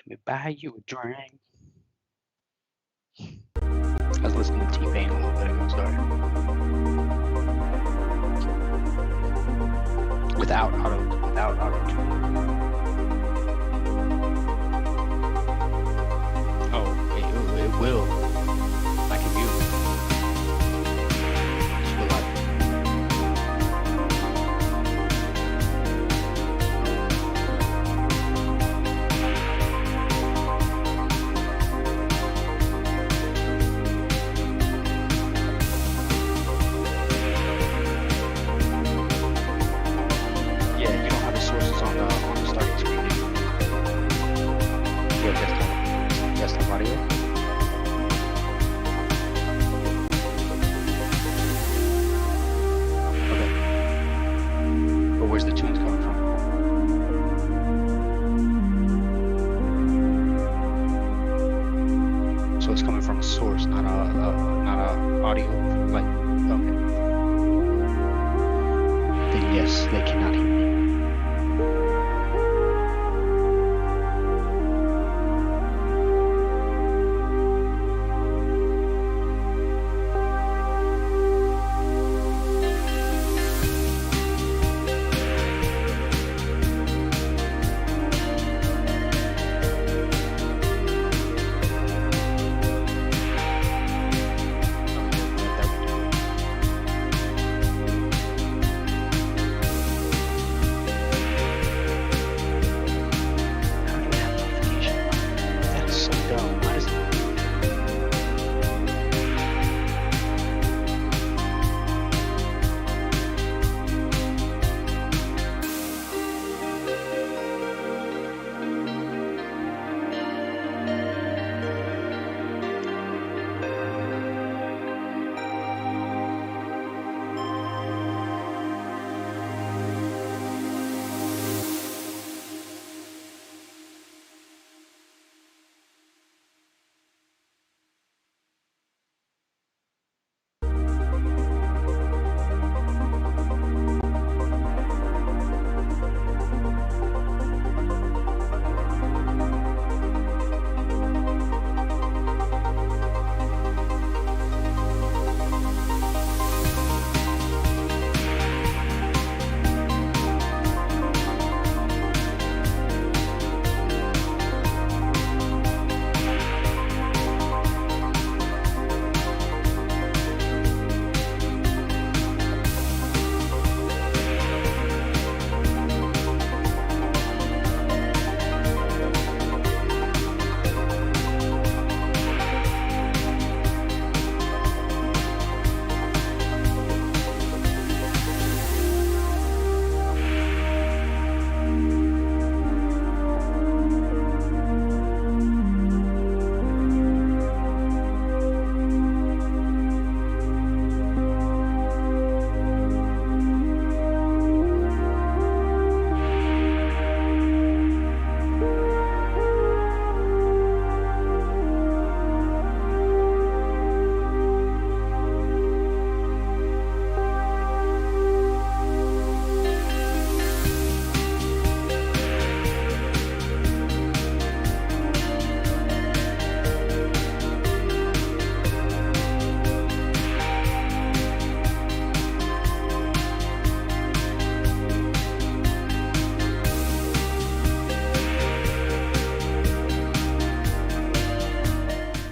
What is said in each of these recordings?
Let me buy you a drink. I was listening to T-Pain a little bit ago, sorry. Without auto-tune. Oh, it will. I can mute it. Just feel like yeah, you don't have the sources on the starting screen, do you? You have desktop audio. Okay. But where's the tunes coming from? So it's coming from a source, not a audio. Like, okay. Then yes, they cannot hear me.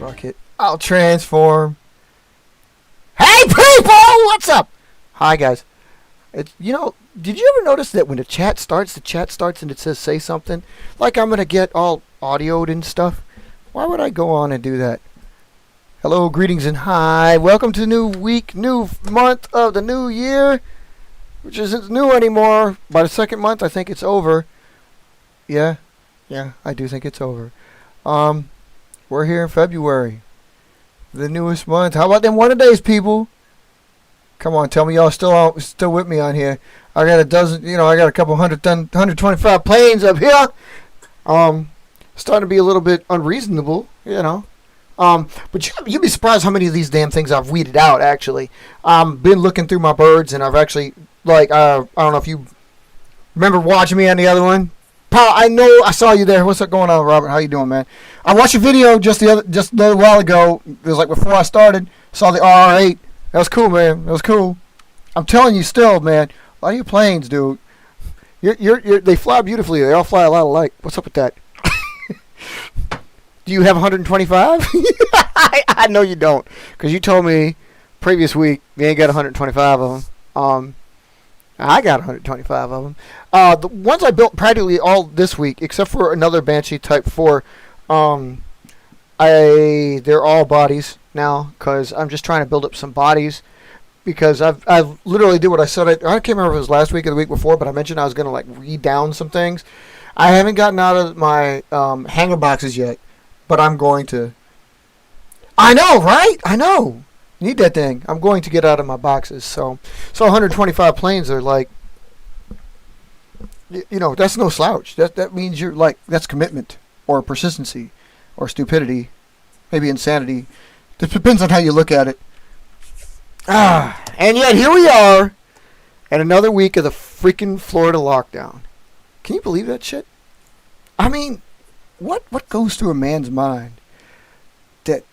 Rocket. I'll transform. Hey people, what's up? Hi guys. It's, did you ever notice that when the chat starts and it says say something? Like I'm gonna get all audioed and stuff. Why would I go on and do that? Hello, greetings and hi. Welcome to the new week, new month of the new year. Which isn't new anymore. By the second month I think it's over. Yeah, I do think it's over. We're here in February. The newest month. How about them one-a-days, people? Come on, tell me y'all still with me on here. I got a dozen, I got a couple 125 planes up here. Starting to be a little bit unreasonable, But you'd be surprised how many of these damn things I've weeded out, actually. Been looking through my birds, and I've actually, I don't know if you remember watching me on the other one. Pal, I know I saw you there. What's up going on, Robert? How you doing, man? I watched your video just a little while ago. It was like before I started. Saw the RR8. That was cool, man. That was cool. I'm telling you, still, man. A lot of your planes, dude. They fly beautifully. They all fly a lot alike. What's up with that? Do you have 125? I know you don't, because you told me previous week you ain't got 125 of them. I got 125 of them. The ones I built practically all this week, except for another Banshee Type 4. They're all bodies now, because I'm just trying to build up some bodies. Because I've literally did what I said. I can't remember if it was last week or the week before, but I mentioned I was going to like redown some things. I haven't gotten out of my hanger boxes yet, but I'm going to. I know, right? I know. Need that thing. I'm going to get out of my boxes. So 125 planes are like, that's no slouch. That means you're like, that's commitment or persistency or stupidity, maybe insanity. It depends on how you look at it. And yet here we are at another week of the freaking Florida lockdown. Can you believe that shit? I mean, what goes through a man's mind that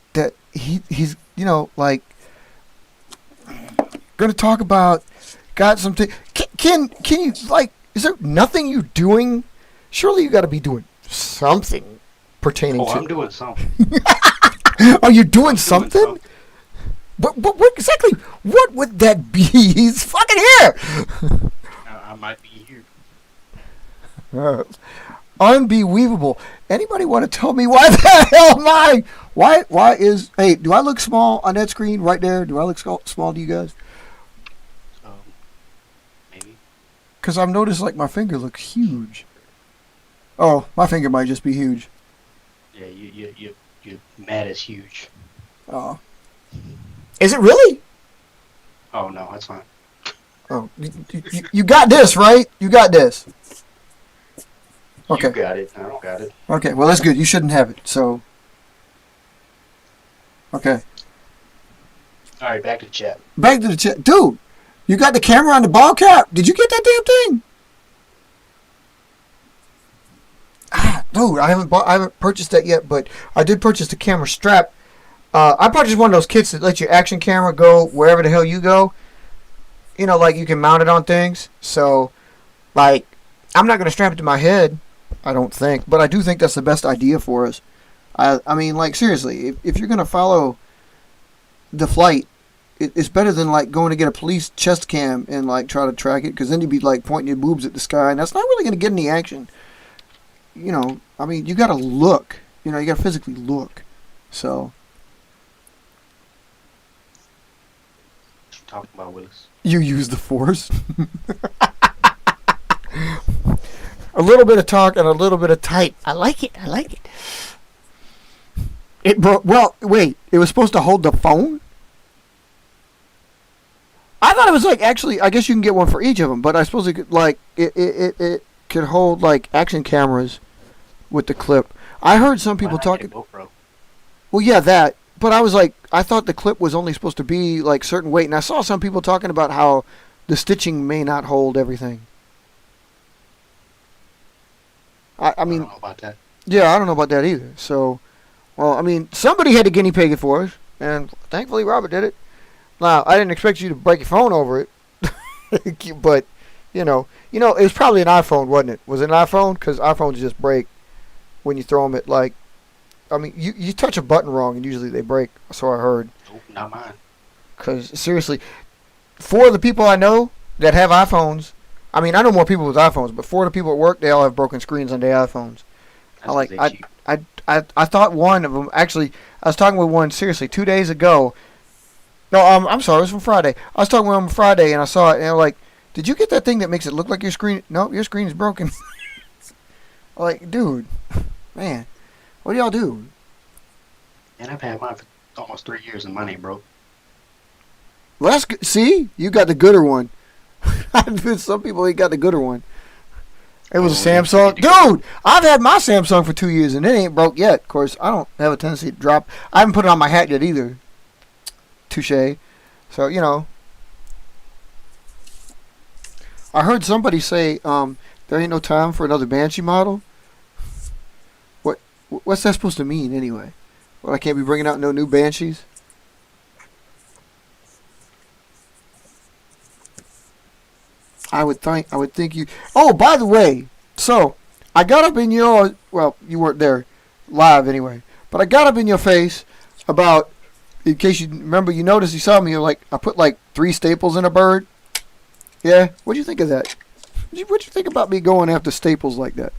he's like going to talk about got something? Can you, like, is there nothing you doing? Surely you got to be doing something pertaining to. I'm doing something. Are you doing something? But what exactly? What would that be? He's fucking here. I might be here. Unbelievable. Anybody want to tell me why the hell am I? Why is? Hey, do I look small on that screen right there? Do I look small to you guys? Maybe. Because I've noticed like my finger looks huge. Oh, my finger might just be huge. Yeah, you mad as huge. Oh. Is it really? Oh no, that's fine. Oh, you got this, right? You got this. Okay. You got it. I don't got it. Okay, well that's good. You shouldn't have it. So. Okay. All right, back to the chat. Back to the chat, dude. You got the camera on the ball cap. Did you get that damn thing? Dude, I haven't purchased that yet, but I did purchase the camera strap. I purchased one of those kits that lets your action camera go wherever the hell you go. Like you can mount it on things. So, like, I'm not going to strap it to my head, I don't think. But I do think that's the best idea for us. I mean, like, seriously, if you're going to follow the flight, it's better than, like, going to get a police chest cam and, like, try to track it. Because then you'd be, like, pointing your boobs at the sky. And that's not really going to get any action. I mean, you got to look. You got to physically look. So... Talking about Willis. You use the force. A little bit of talk and a little bit of type. I like it. It broke. Well, wait. It was supposed to hold the phone? I thought it was like, actually, I guess you can get one for each of them, but I suppose it could, like, it could hold, like, action cameras with the clip. I heard some people talking. Well, yeah, that. But I was like, I thought the clip was only supposed to be like certain weight, and I saw some people talking about how the stitching may not hold everything. I mean, I don't know about that. Yeah, I don't know about that either. So, well, I mean, somebody had to guinea pig it for us, and thankfully Robert did it. Now, I didn't expect you to break your phone over it, but it was probably an iPhone, wasn't it? Was it an iPhone? Because iPhones just break when you throw them at like. I mean, you touch a button wrong and usually they break, so I heard. Nope, not mine. Because, seriously, 4 of the people I know that have iPhones, I mean, I know more people with iPhones, but 4 of the people at work, they all have broken screens on their iPhones. I thought one of them, actually, I was talking with one, seriously, 2 days ago. No, I'm sorry, it was from Friday. I was talking with him on Friday and I saw it and I'm like, did you get that thing that makes it look like your screen? No, your screen is broken. I'm like, dude, man. What do y'all do? And I've had mine for almost 3 years and mine ain't broke. Well, that's good. See? You got the gooder one. Some people ain't got the gooder one. It was a Samsung. Dude, I've had my Samsung for 2 years and it ain't broke yet. Of course, I don't have a tendency to drop. I haven't put it on my hat yet either. Touche. So, I heard somebody say There ain't no time for another Banshee model? What's that supposed to mean anyway? Well, I can't be bringing out no new Banshees? I would think you... Oh, by the way, so, I got up in your... Well, you weren't there live anyway. But I got up in your face about... In case you remember, you noticed, you saw me, you're like, I put like 3 staples in a bird. Yeah? What'd you think of that? What'd you think about me going after staples like that?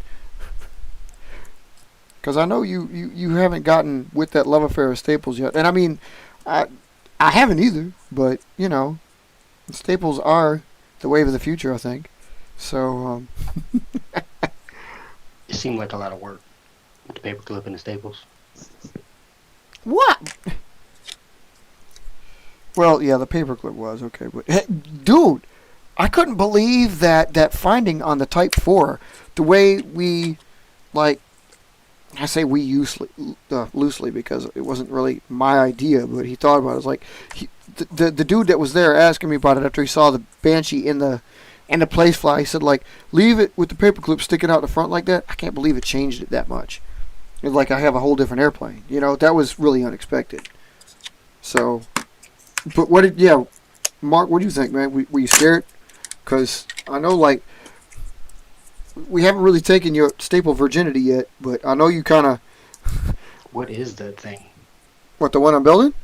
Because I know you haven't gotten with that love affair of staples yet. And I mean, I haven't either. But, you know, staples are the wave of the future, I think. So, It seemed like a lot of work with the paperclip and the staples. What? Well, yeah, the paperclip was okay, but hey, dude, I couldn't believe that finding on the Type4, the way we, like, I say we loosely because it wasn't really my idea, but he thought about it. It was like the dude that was there asking me about it after he saw the Banshee in the place fly. He said, like, leave it with the paperclip sticking out the front like that. I can't believe it changed it that much. It's like I have a whole different airplane. You know, that was really unexpected. So, but Mark, what do you think, man? Were you scared? Because I know, like, we haven't really taken your staple virginity yet, but I know you kind of... What is that thing? What, the one I'm building?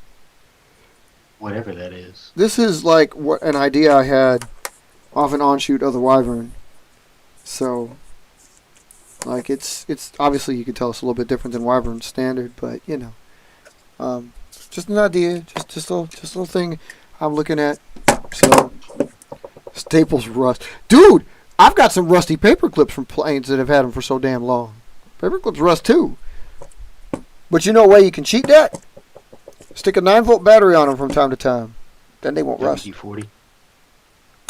Whatever that is. This is like what an idea I had off an on-shoot of the Wyvern. So, like, it's obviously you can tell it's a little bit different than Wyvern standard, but you know, just an idea, just a little thing I'm looking at. So, staples rust, dude. I've got some rusty paper clips from planes that have had them for so damn long. Paper clips rust too. But you know a way you can cheat that? Stick a 9-volt battery on them from time to time. Then they won't rust. WD-40.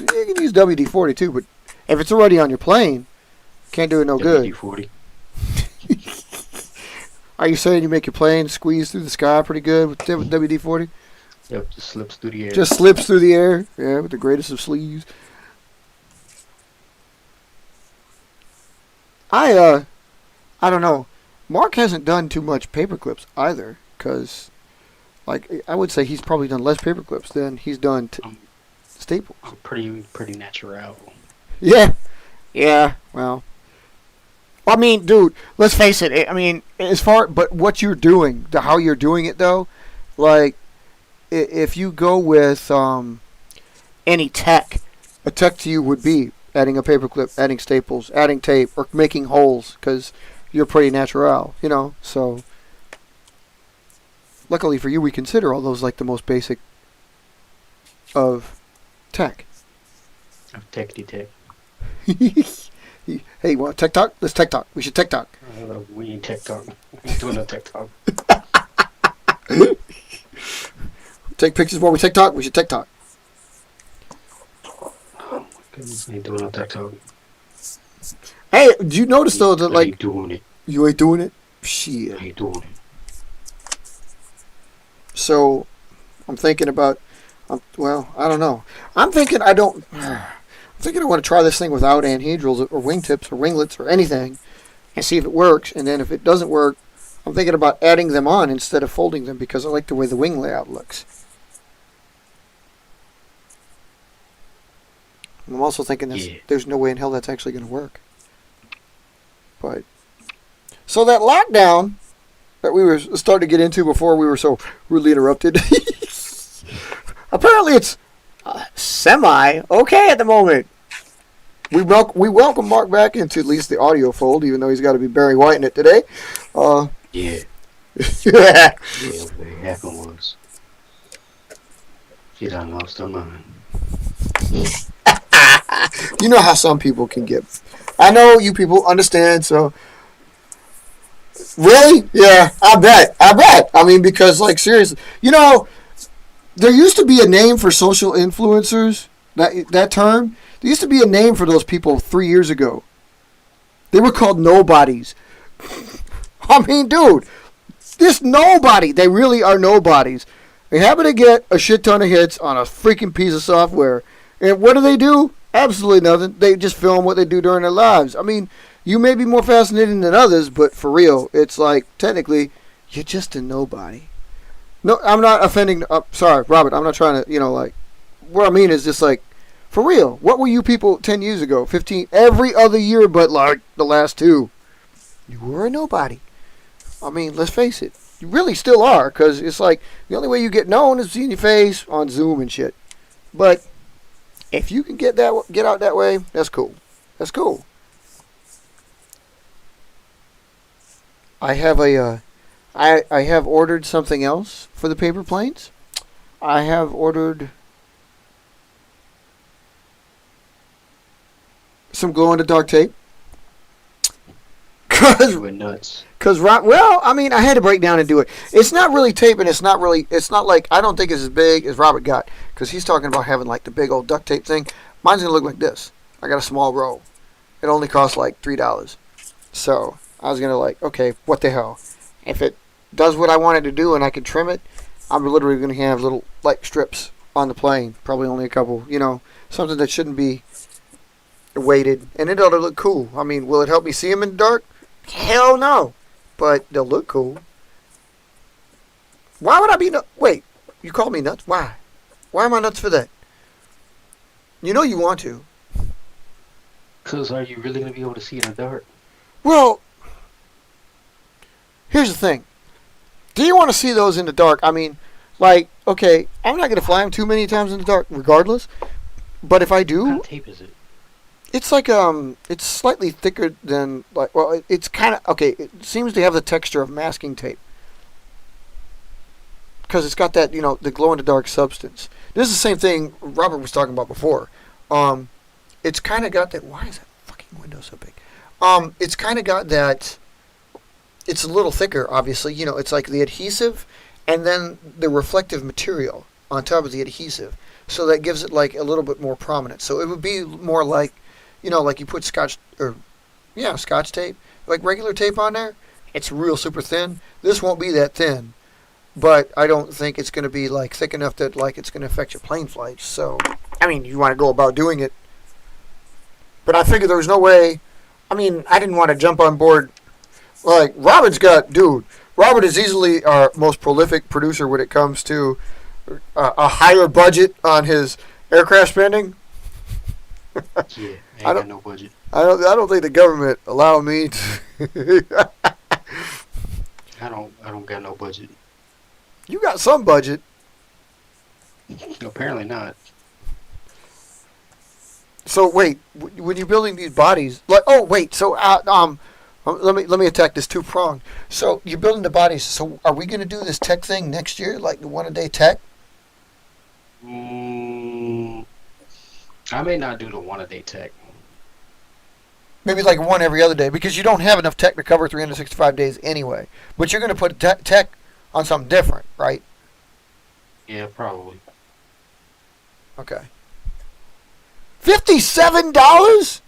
You can use WD-40 too, but if it's already on your plane, can't do it no good. WD-40. Are you saying you make your plane squeeze through the sky pretty good with WD-40? Yep, just slips through the air. Just slips through the air. Yeah, with the greatest of sleeves. I don't know. Mark hasn't done too much paper clips either, because, like, I would say he's probably done less paper clips than he's done staples. I'm pretty natural. Yeah. Well, I mean, dude, let's face it. I mean, but what you're doing, how you're doing it though, like, if you go with any tech, a tech to you would be adding a paperclip, adding staples, adding tape, or making holes, because you're pretty natural, you know. So, luckily for you, we consider all those like the most basic of tech. Of tech. Hey, you want tech talk? Let's tech talk. We should tech talk. We ain't tech talk. We ain't doing no tech talk. Take pictures while we tech talk. We should tech talk. Goodness, ain't doing no tech talk. Hey, do you notice though that, like, ain't doing it. You ain't doing it? Shit. I ain't doing it. So, I'm thinking about, well, I don't know. I'm thinking I want to try this thing without anhedrals or wingtips or winglets or anything and see if it works. And then if it doesn't work, I'm thinking about adding them on instead of folding them because I like the way the wing layout looks. I'm also thinking there's no way in hell that's actually going to work. But so that lockdown that we were starting to get into before we were so rudely interrupted, apparently it's semi okay at the moment. We welcome Mark back into at least the audio fold, even though he's got to be Barry White in it today. Yeah. Yeah. What happened was she done lost her mind. You know how some people can get. I know you people understand, so. Really? Yeah, I bet. I mean, because, like, seriously. You know, there used to be a name for social influencers, that term. There used to be a name for those people 3 years ago. They were called nobodies. I mean, dude, this nobody. They really are nobodies. They happen to get a shit ton of hits on a freaking piece of software. And what do? Absolutely nothing. They just film what they do during their lives. I mean, you may be more fascinating than others, but for real, it's like technically you're just a nobody. No, I'm not offending. Sorry, Robert. I'm not trying to. Like what I mean is just like for real. What were you people 10 years ago, 15, every other year, but like the last two? You were a nobody. I mean, let's face it. You really still are, because it's like the only way you get known is seeing your face on Zoom and shit. But if you can get out that way, that's cool. That's cool. I have I have ordered something else for the paper planes. I have ordered some glow-in-the-dark tape. You went nuts. Well, I mean, I had to break down and do it. It's not really tape, and it's not like, I don't think it's as big as Robert got, because he's talking about having like the big old duct tape thing. Mine's going to look like this. I got a small roll. It only costs like $3. So I was going to like, okay, what the hell? If it does what I want it to do and I can trim it, I'm literally going to have little like strips on the plane. Probably only a couple, something that shouldn't be weighted. And it ought to look cool. I mean, will it help me see them in the dark? Hell no. But they'll look cool. Why would I be nuts? Wait, you call me nuts? Why? Why am I nuts for that? You know you want to. Because are you really going to be able to see in the dark? Well, here's the thing. Do you want to see those in the dark? I mean, like, okay, I'm not going to fly them too many times in the dark regardless. But if I do... What kind of tape is it? It's like, it's slightly thicker than, like, well, it's kind of, okay, it seems to have the texture of masking tape. Because it's got that, the glow-in-the-dark substance. This is the same thing Robert was talking about before. It's kind of got that, why is that fucking window so big? It's kind of got that, it's a little thicker, obviously. It's like the adhesive and then the reflective material on top of the adhesive. So that gives it, like, a little bit more prominence. So it would be more like, like you put scotch tape, like regular tape on there. It's real super thin. This won't be that thin, but I don't think it's going to be like thick enough that like it's going to affect your plane flights. So, I mean, you want to go about doing it, but I figured there was no way. I mean, I didn't want to jump on board. Like Robert is easily our most prolific producer when it comes to a higher budget on his aircraft spending. Yeah. I got no budget. I don't think the government allow me to. I don't got no budget. You got some budget. Apparently not. So wait, when you're building these bodies, like so let me attack this two-pronged. So you're building the bodies. So are we going to do this tech thing next year, like the one-a-day tech? I may not do the one-a-day tech. Maybe like one every other day, because you don't have enough tech to cover 365 days anyway. But you're going to put tech on something different, right? Yeah, probably. Okay. $57?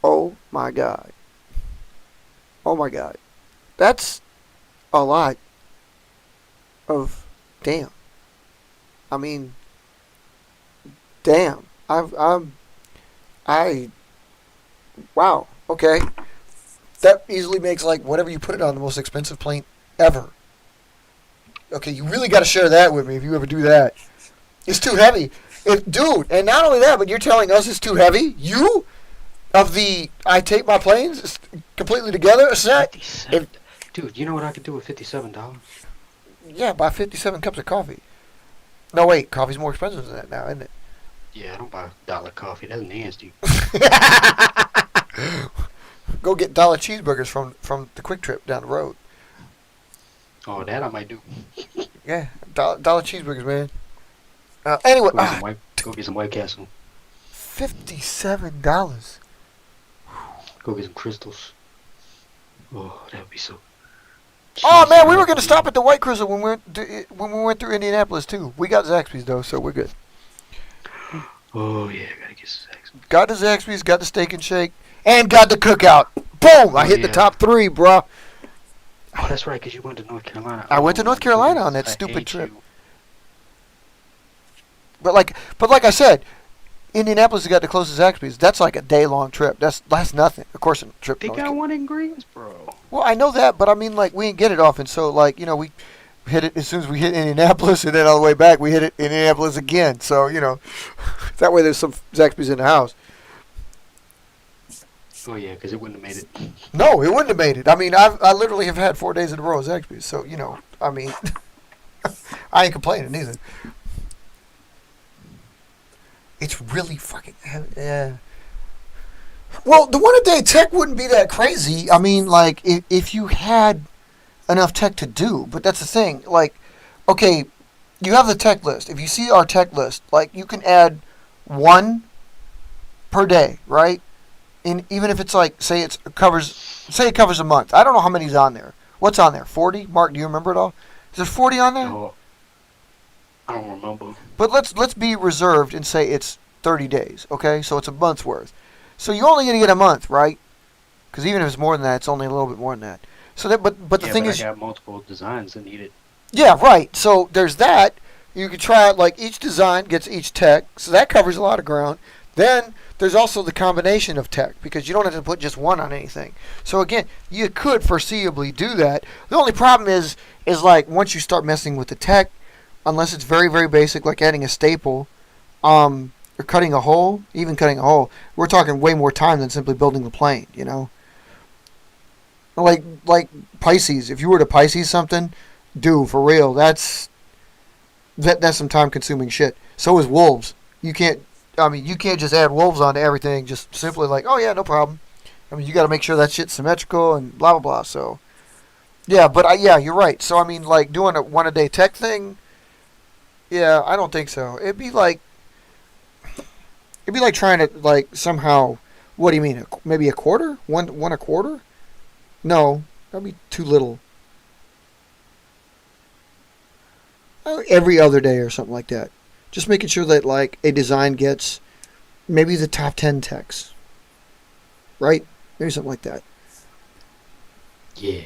Oh my God. Oh my God. That's a lot of damn. I mean, damn. Wow. Okay. That easily makes like whatever you put it on the most expensive plane ever. Okay, you really got to share that with me if you ever do that. It's too heavy. Dude, and not only that, but you're telling us it's too heavy? You? I tape my planes completely together a set? Dude, you know what I could do with $57? Yeah, buy 57 cups of coffee. No, wait, coffee's more expensive than that now, isn't it? Yeah, I don't buy dollar coffee. That's nasty. Go get dollar cheeseburgers from the Quick Trip down the road. Oh, that I might do. Yeah, dollar cheeseburgers, man. Anyway, go get some White Castle. $57. Go get some crystals. Oh, that would be so. Oh man, we were gonna stop at the White Crystal when we went through Indianapolis too. We got Zaxby's though, so we're good. Oh yeah, gotta get some Zaxby's. Got the Zaxby's, got the Steak and Shake, and got the Cookout. Boom! I hit the top 3, bruh. Oh, that's right, because you went to North Carolina. I went to North Carolina on that stupid trip. But like I said, Indianapolis has got the closest Zaxby's. That's like a day-long trip. That's nothing. Of course, a trip. They got one in Greensboro. Well, I know that, but I mean, like, we didn't get it often. So, like, you know, we hit it as soon as we hit Indianapolis, and then on the way back, we hit it in Indianapolis again. So, you know, that way there's some Zaxby's in the house. Oh yeah, because it wouldn't have made it. No, it wouldn't have made it. I mean, I literally have had 4 days in a row of Zaxby's. So, you know, I mean, I ain't complaining either. It's really fucking, yeah. Well, the one a day tech wouldn't be that crazy. I mean, like, if you had enough tech to do, but that's the thing. Like, okay, you have the tech list. If you see our tech list, like, you can add one per day, right? And even if it's like, say it covers a month. I don't know how many's on there. What's on there? 40? Mark, do you remember it all? Is there 40 on there? No, I don't remember. But let's be reserved and say it's 30 days, okay? So it's a month's worth. So you're only going to get a month, right? Because even if it's more than that, it's only a little bit more than that. So that, but the thing is, I got multiple designs that need it. yeah, right. So there's that. You could try it, like, each design gets each tech, so that covers a lot of ground. Then there's also the combination of tech, because you don't have to put just one on anything. So again, you could foreseeably do that. The only problem is like, once you start messing with the tech, unless it's very, very basic, like adding a staple, or cutting a hole, even cutting a hole, we're talking way more time than simply building the plane, you know? Like Pisces, if you were to Pisces something, dude, for real, that's some time-consuming shit. So is wolves. You can't just add wolves onto everything, just simply like, oh yeah, no problem. I mean, you got to make sure that shit's symmetrical and blah, blah, blah, so. Yeah, but yeah, you're right. So, I mean, like, doing a one-a-day tech thing, yeah, I don't think so. It'd be like trying to, like, somehow, what do you mean, maybe a quarter? One a quarter? No, that'd be too little. Every other day or something like that. Just making sure that, like, a design gets maybe the top 10 techs. Right? Maybe something like that. Yeah.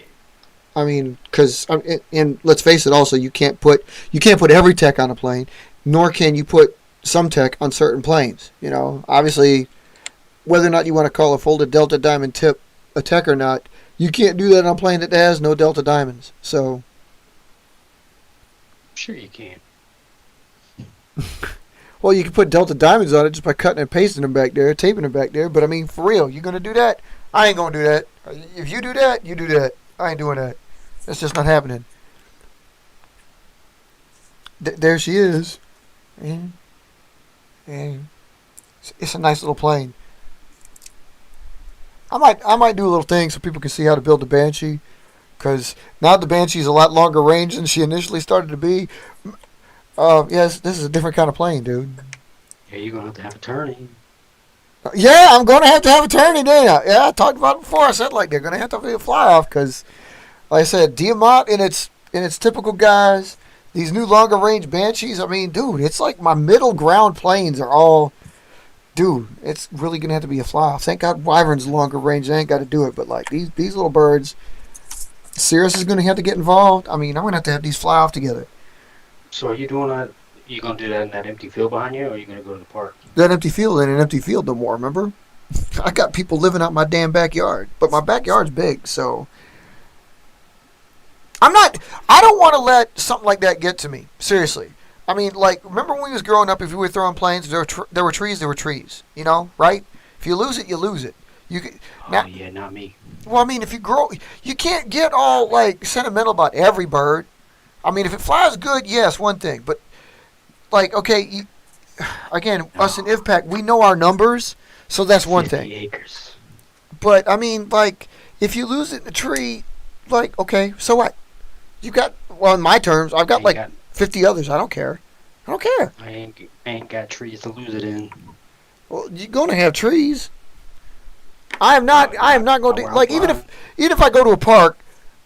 I mean, because, and let's face it also, you can't put every tech on a plane, nor can you put some tech on certain planes. You know, obviously, whether or not you want to call a folded Delta Diamond tip a tech or not, you can't do that on a plane that has no Delta Diamonds. So. Sure you can. Well, you can put Delta Diamonds on it just by cutting and pasting them back there, taping them back there. But, I mean, for real, you going to do that? I ain't going to do that. If you do that, you do that. I ain't doing that. That's just not happening. There she is. And it's a nice little plane. I might do a little thing so people can see how to build a Banshee. Because now the Banshee's a lot longer range than she initially started to be. Yes, this is a different kind of plane, dude. Yeah, you're going to have a turning. Yeah, I'm going to have a turning, ain't I? Yeah, I talked about it before. I said, like, they're going to have to be a fly-off because, like I said, Diamant in its typical guise, these new longer range Banshees, I mean, dude, it's like my middle ground planes are all, dude, it's really going to have to be a fly-off. Thank God Wyvern's longer range. They ain't got to do it, but, like, these little birds, Cirrus is going to have to get involved. I mean, I'm going to have these fly off together. So are you doing that? You going to do that in that empty field behind you, or are you going to go to the park? That empty field ain't an empty field no more, remember? I got people living out my damn backyard. But my backyard's big, so I don't want to let something like that get to me. Seriously. I mean, like, remember when we was growing up, if you were throwing planes, there were trees, you know, right? If you lose it, you lose it. Yeah, not me. Well, I mean, if you can't get all, like, sentimental about every bird. I mean, if it flies good, yes, one thing. But, like, okay, us in IVPAC, we know our numbers, so that's one thing. 50 acres. But, I mean, like, if you lose it in a tree, like, okay, so what? You got, well, in my terms, I've got, like, 50 others. I don't care. I ain't got trees to lose it in. Well, you're going to have trees. I am not going to, like, even if I go to a park,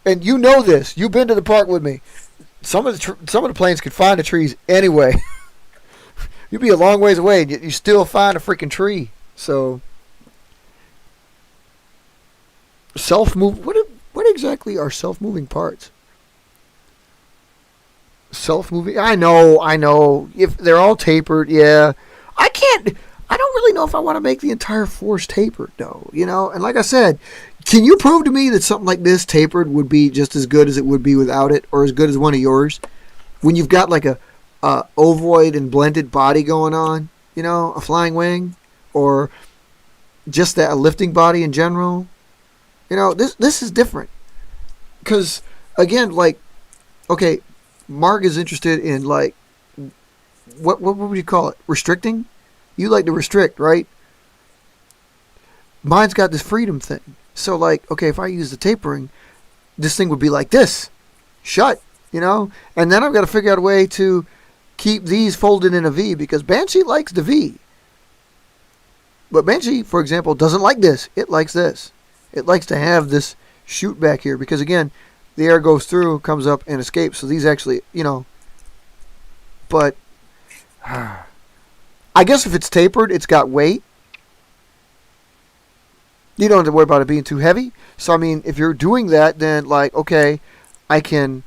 and you know this, you've been to the park with me, some of the planes could find the trees anyway. You'd be a long ways away, and you still find a freaking tree. So, what exactly are self-moving parts? Self-moving? I know. If they're all tapered, yeah. I I don't really know if I want to make the entire force tapered, though. You know, and like I said, can you prove to me that something like this tapered would be just as good as it would be without it, or as good as one of yours? When you've got like a ovoid and blended body going on, you know, a flying wing, or just that a lifting body in general. You know, this is different. Because, again, like, okay, Mark is interested in, like, what would you call it? Restricting? You like to restrict, right? Mine's got this freedom thing. So, like, okay, if I use the tapering, this thing would be like this. Shut, you know? And then I've got to figure out a way to keep these folded in a V, because Banshee likes the V. But Banshee, for example, doesn't like this. It likes this. It likes to have this shoot back here, because, again, the air goes through, comes up, and escapes. So these actually, you know, but I guess if it's tapered, it's got weight. You don't have to worry about it being too heavy. So, I mean, if you're doing that, then, like, okay, I can,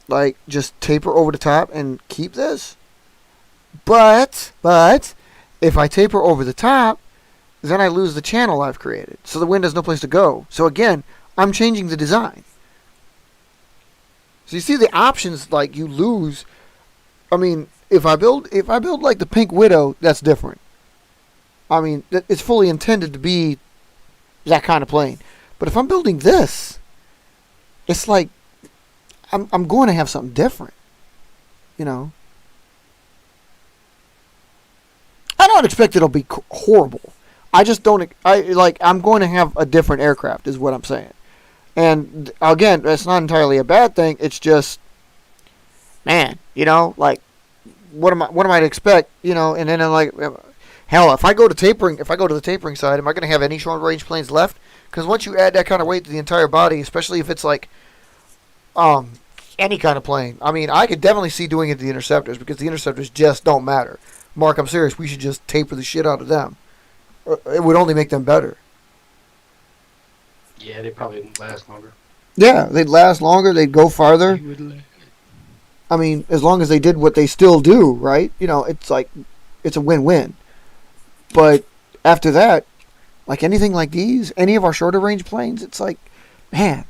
like, just taper over the top and keep this. But, if I taper over the top, then I lose the channel I've created. So the wind has no place to go. So, again, I'm changing the design. So you see the options, like, you lose. I mean, if I build like the Pink Widow, that's different. I mean, it's fully intended to be that kind of plane. But if I'm building this, it's like I'm going to have something different. You know. I don't expect it'll be horrible. I just don't. I'm going to have a different aircraft, is what I'm saying. And again, it's not entirely a bad thing. It's just, man, you know, like, what am I to expect, you know? And then I'm like, hell, if I go to the tapering side, am I going to have any short range planes left? Because once you add that kind of weight to the entire body, especially if it's like, any kind of plane. I mean, I could definitely see doing it to the interceptors, because the interceptors just don't matter. Mark, I'm serious. We should just taper the shit out of them. It would only make them better. Yeah, they probably wouldn't last longer. Yeah, they'd last longer. They'd go farther. I mean, as long as they did what they still do, right? You know, it's like, it's a win-win. But after that, like anything like these, any of our shorter range planes, it's like, man.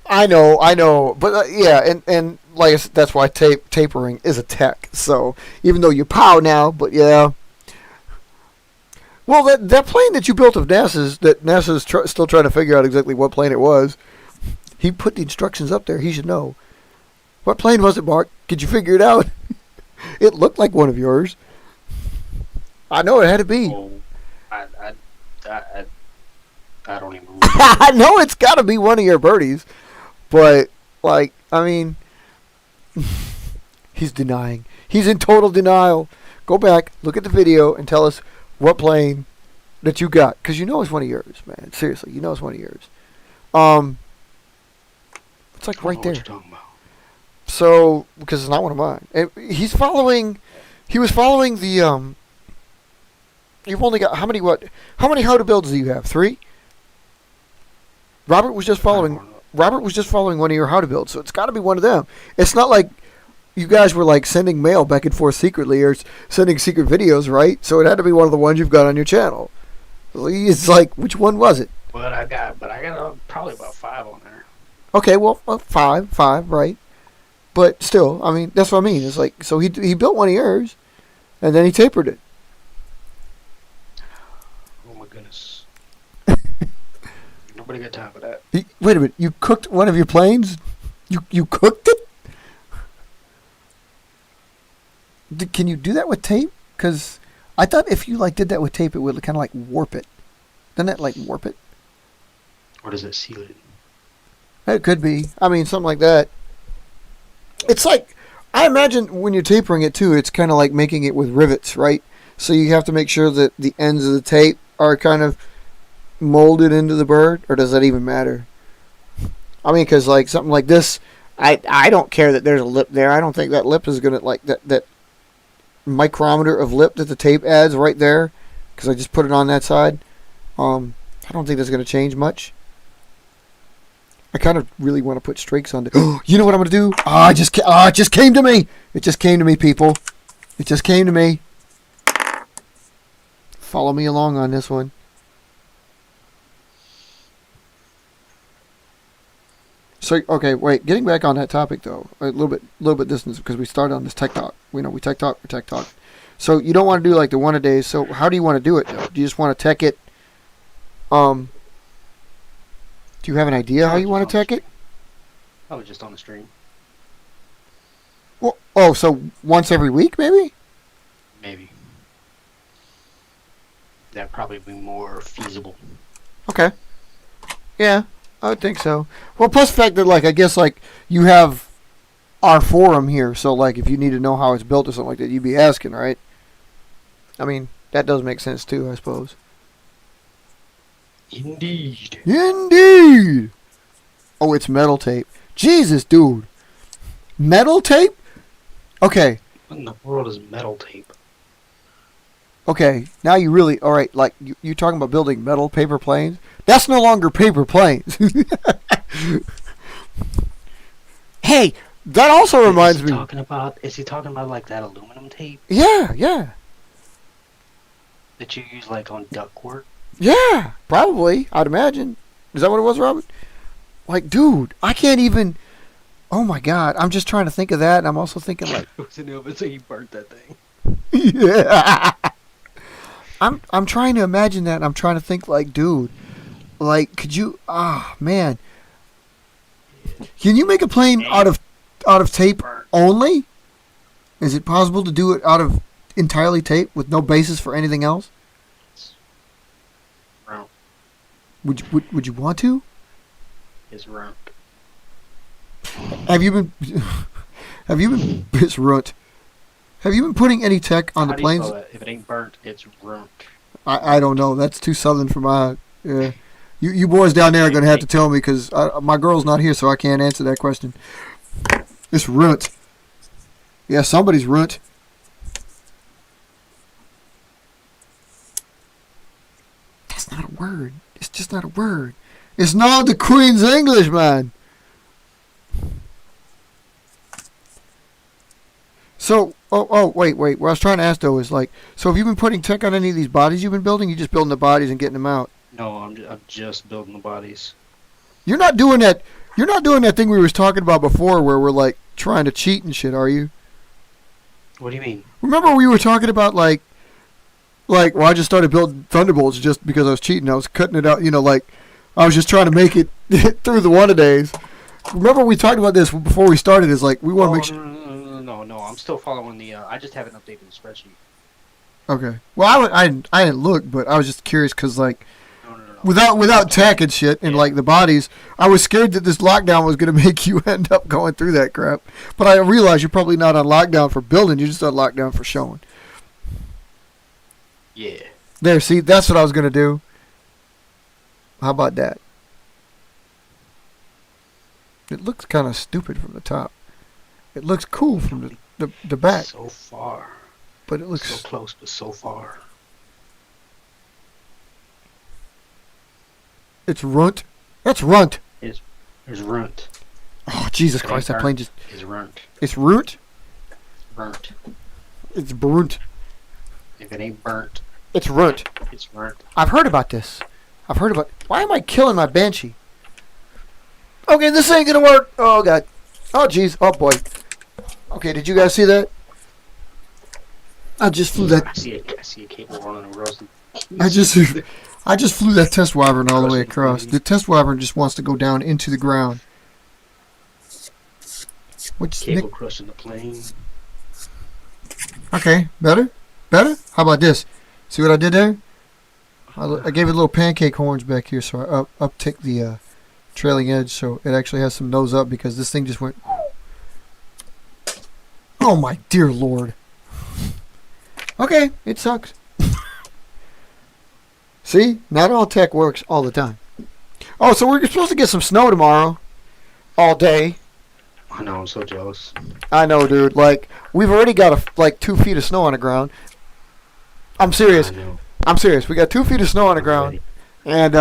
I know, but yeah, and like I said, that's why tapering is a tech. So even though you pow now, but yeah. Well, that plane that you built of NASA's, that NASA's still trying to figure out exactly what plane it was. He put the instructions up there. He should know. What plane was it, Mark? Could you figure it out? It looked like one of yours. I know it had to be. Oh, I don't even remember. I know it's got to be one of your birdies, but, like, I mean, he's denying. He's in total denial. Go back, look at the video, and tell us what plane that you got, because you know it's one of yours, man. Seriously, you know it's one of yours. It's like right there. What you're talking about. So, because it's not one of mine. And he was following the, you've only got, how many how to builds do you have? 3? Robert was just following one of your how to builds, so it's got to be one of them. It's not like you guys were like sending mail back and forth secretly or sending secret videos, right? So it had to be one of the ones you've got on your channel. It's like, which one was it? But I got probably about 5 on there. Okay, well, 5, right? But still, I mean, that's what I mean. It's like, so he built one of yours, and then he tapered it. Oh my goodness. Nobody got time for that. Wait a minute, you cooked one of your planes? You cooked it? Can you do that with tape? Because I thought if you like did that with tape, it would kind of like warp it. Doesn't that like warp it? Or does it seal it? It could be. I mean, something like that. It's like, I imagine when you're tapering it too, it's kind of like making it with rivets, right? So you have to make sure that the ends of the tape are kind of molded into the bird, or does that even matter? I mean, because like something like this, I don't care that there's a lip there. I don't think that lip is gonna like that micrometer of lip that the tape adds right there, because I just put it on that side. I don't think that's gonna change much. I kind of really want to put streaks on. You know what I'm gonna do? It just came to me. It just came to me, people. It just came to me. Follow me along on this one. So okay, wait. Getting back on that topic though, a little bit distance because we started on this tech talk. We tech talk. So you don't want to do like the one a day. So how do you want to do it though? Do you just want to tech it? Do you have an idea how you want to tech it? I was just on the stream. Well, so once every week maybe? Maybe. That'd probably be more feasible. Okay. Yeah, I would think so. Well, plus the fact that like I guess like you have our forum here, so like if you need to know how it's built or something like that, you'd be asking, right? I mean, that does make sense too, I suppose. Indeed. Indeed. Oh, it's metal tape. Jesus, dude. Metal tape? Okay. What in the world is metal tape? Okay, now you really, alright, like, you talking about building metal paper planes? That's no longer paper planes. Hey, that also reminds me. Is he talking about like that aluminum tape Yeah. that you use like on ductwork? Yeah, probably, I'd imagine. Is that what it was, Robert? Like, dude, I can't even, oh my god, I'm just trying to think of that, and I'm also thinking like. So he burnt that thing. Yeah. I'm trying to imagine that, and I'm trying to think like, dude, like, could you, man. Can you make a plane out of tape only? Is it possible to do it out of entirely tape with no basis for anything else? Round. Would you want to? It's round. Have you been it's runt. Have you been putting any tech on the planes? How do you spell that? If it ain't burnt, it's runt. I don't know. That's too southern for my. You boys down there are gonna have to tell me because my girl's not here, so I can't answer that question. It's runt. Yeah, somebody's runt. That's not a word. It's just not a word. It's not the Queen's English, man. So, wait. What I was trying to ask though is like, so have you been putting tech on any of these bodies you've been building? You just building the bodies and getting them out? No, I'm just building the bodies. You're not doing that. You're not doing that thing we was talking about before, where we're like trying to cheat and shit, are you? What do you mean? Remember we were talking about like, well, I just started building Thunderbolts just because I was cheating. I was cutting it out, like I was just trying to make it through the one-a-days. Remember we talked about this before we started. Is like we want to make sure. No. I'm still following the. I just haven't updated the spreadsheet. Okay. Well, I didn't look, but I was just curious because like. No. Without tech and shit and like the bodies, I was scared that this lockdown was going to make you end up going through that crap. But I realize you're probably not on lockdown for building, you're just on lockdown for showing. Yeah. There, see, that's what I was going to do. How about that? It looks kind of stupid from the top. It looks cool from the back. So far. But it looks so close, but so far. It's runt. That's runt. It's runt. Oh, Jesus Christ, that plane just... It's runt. It's runt? Burnt. It's brunt. If it ain't burnt. It's runt. It's runt. I've heard about this. Why am I killing my Banshee? Okay, this ain't gonna work. Oh, God. Oh, jeez. Oh, boy. Okay, did you guys see that? I just flew that... I see a cable running across the... I just flew that test wyvern all the way across. The test wyvern just wants to go down into the ground. Cable crushing the plane. Okay, better? How about this? See what I did there? I gave it little pancake horns back here, so I uptick the trailing edge, so it actually has some nose up because this thing just went... Oh my dear Lord. Okay, it sucks. See? Not all tech works all the time. Oh, so we're supposed to get some snow tomorrow. All day. I know, I'm so jealous. I know, dude. Like, we've already got 2 feet of snow on the ground. I'm serious. I'm serious. We got 2 feet of snow on the ground. And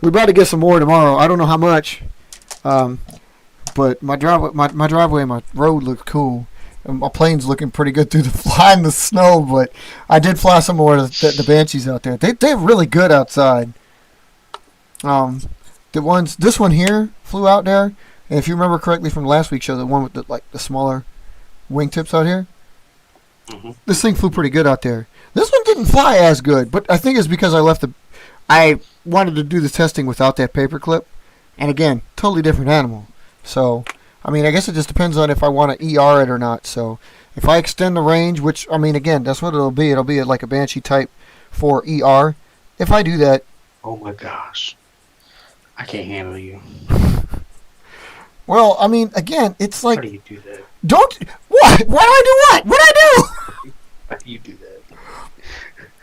we're about to get some more tomorrow. I don't know how much. But my driveway and my road look cool. And my plane's looking pretty good through the fly in the snow, but I did fly some more of the Banshees out there. They're really good outside. This one here flew out there, and if you remember correctly from last week's show, the one with the smaller wingtips out here, this thing flew pretty good out there. This one didn't fly as good, but I think it's because I wanted to do the testing without that paperclip, and again, totally different animal. So, I mean, I guess it just depends on if I want to ER it or not. So, if I extend the range, which, I mean, again, that's what it'll be. It'll be like a Banshee Type4 ER. If I do that... Oh my gosh. I can't handle you. Well, I mean, again, it's like... How do you do that? What? Why do I do what? What do I do? How do you do that?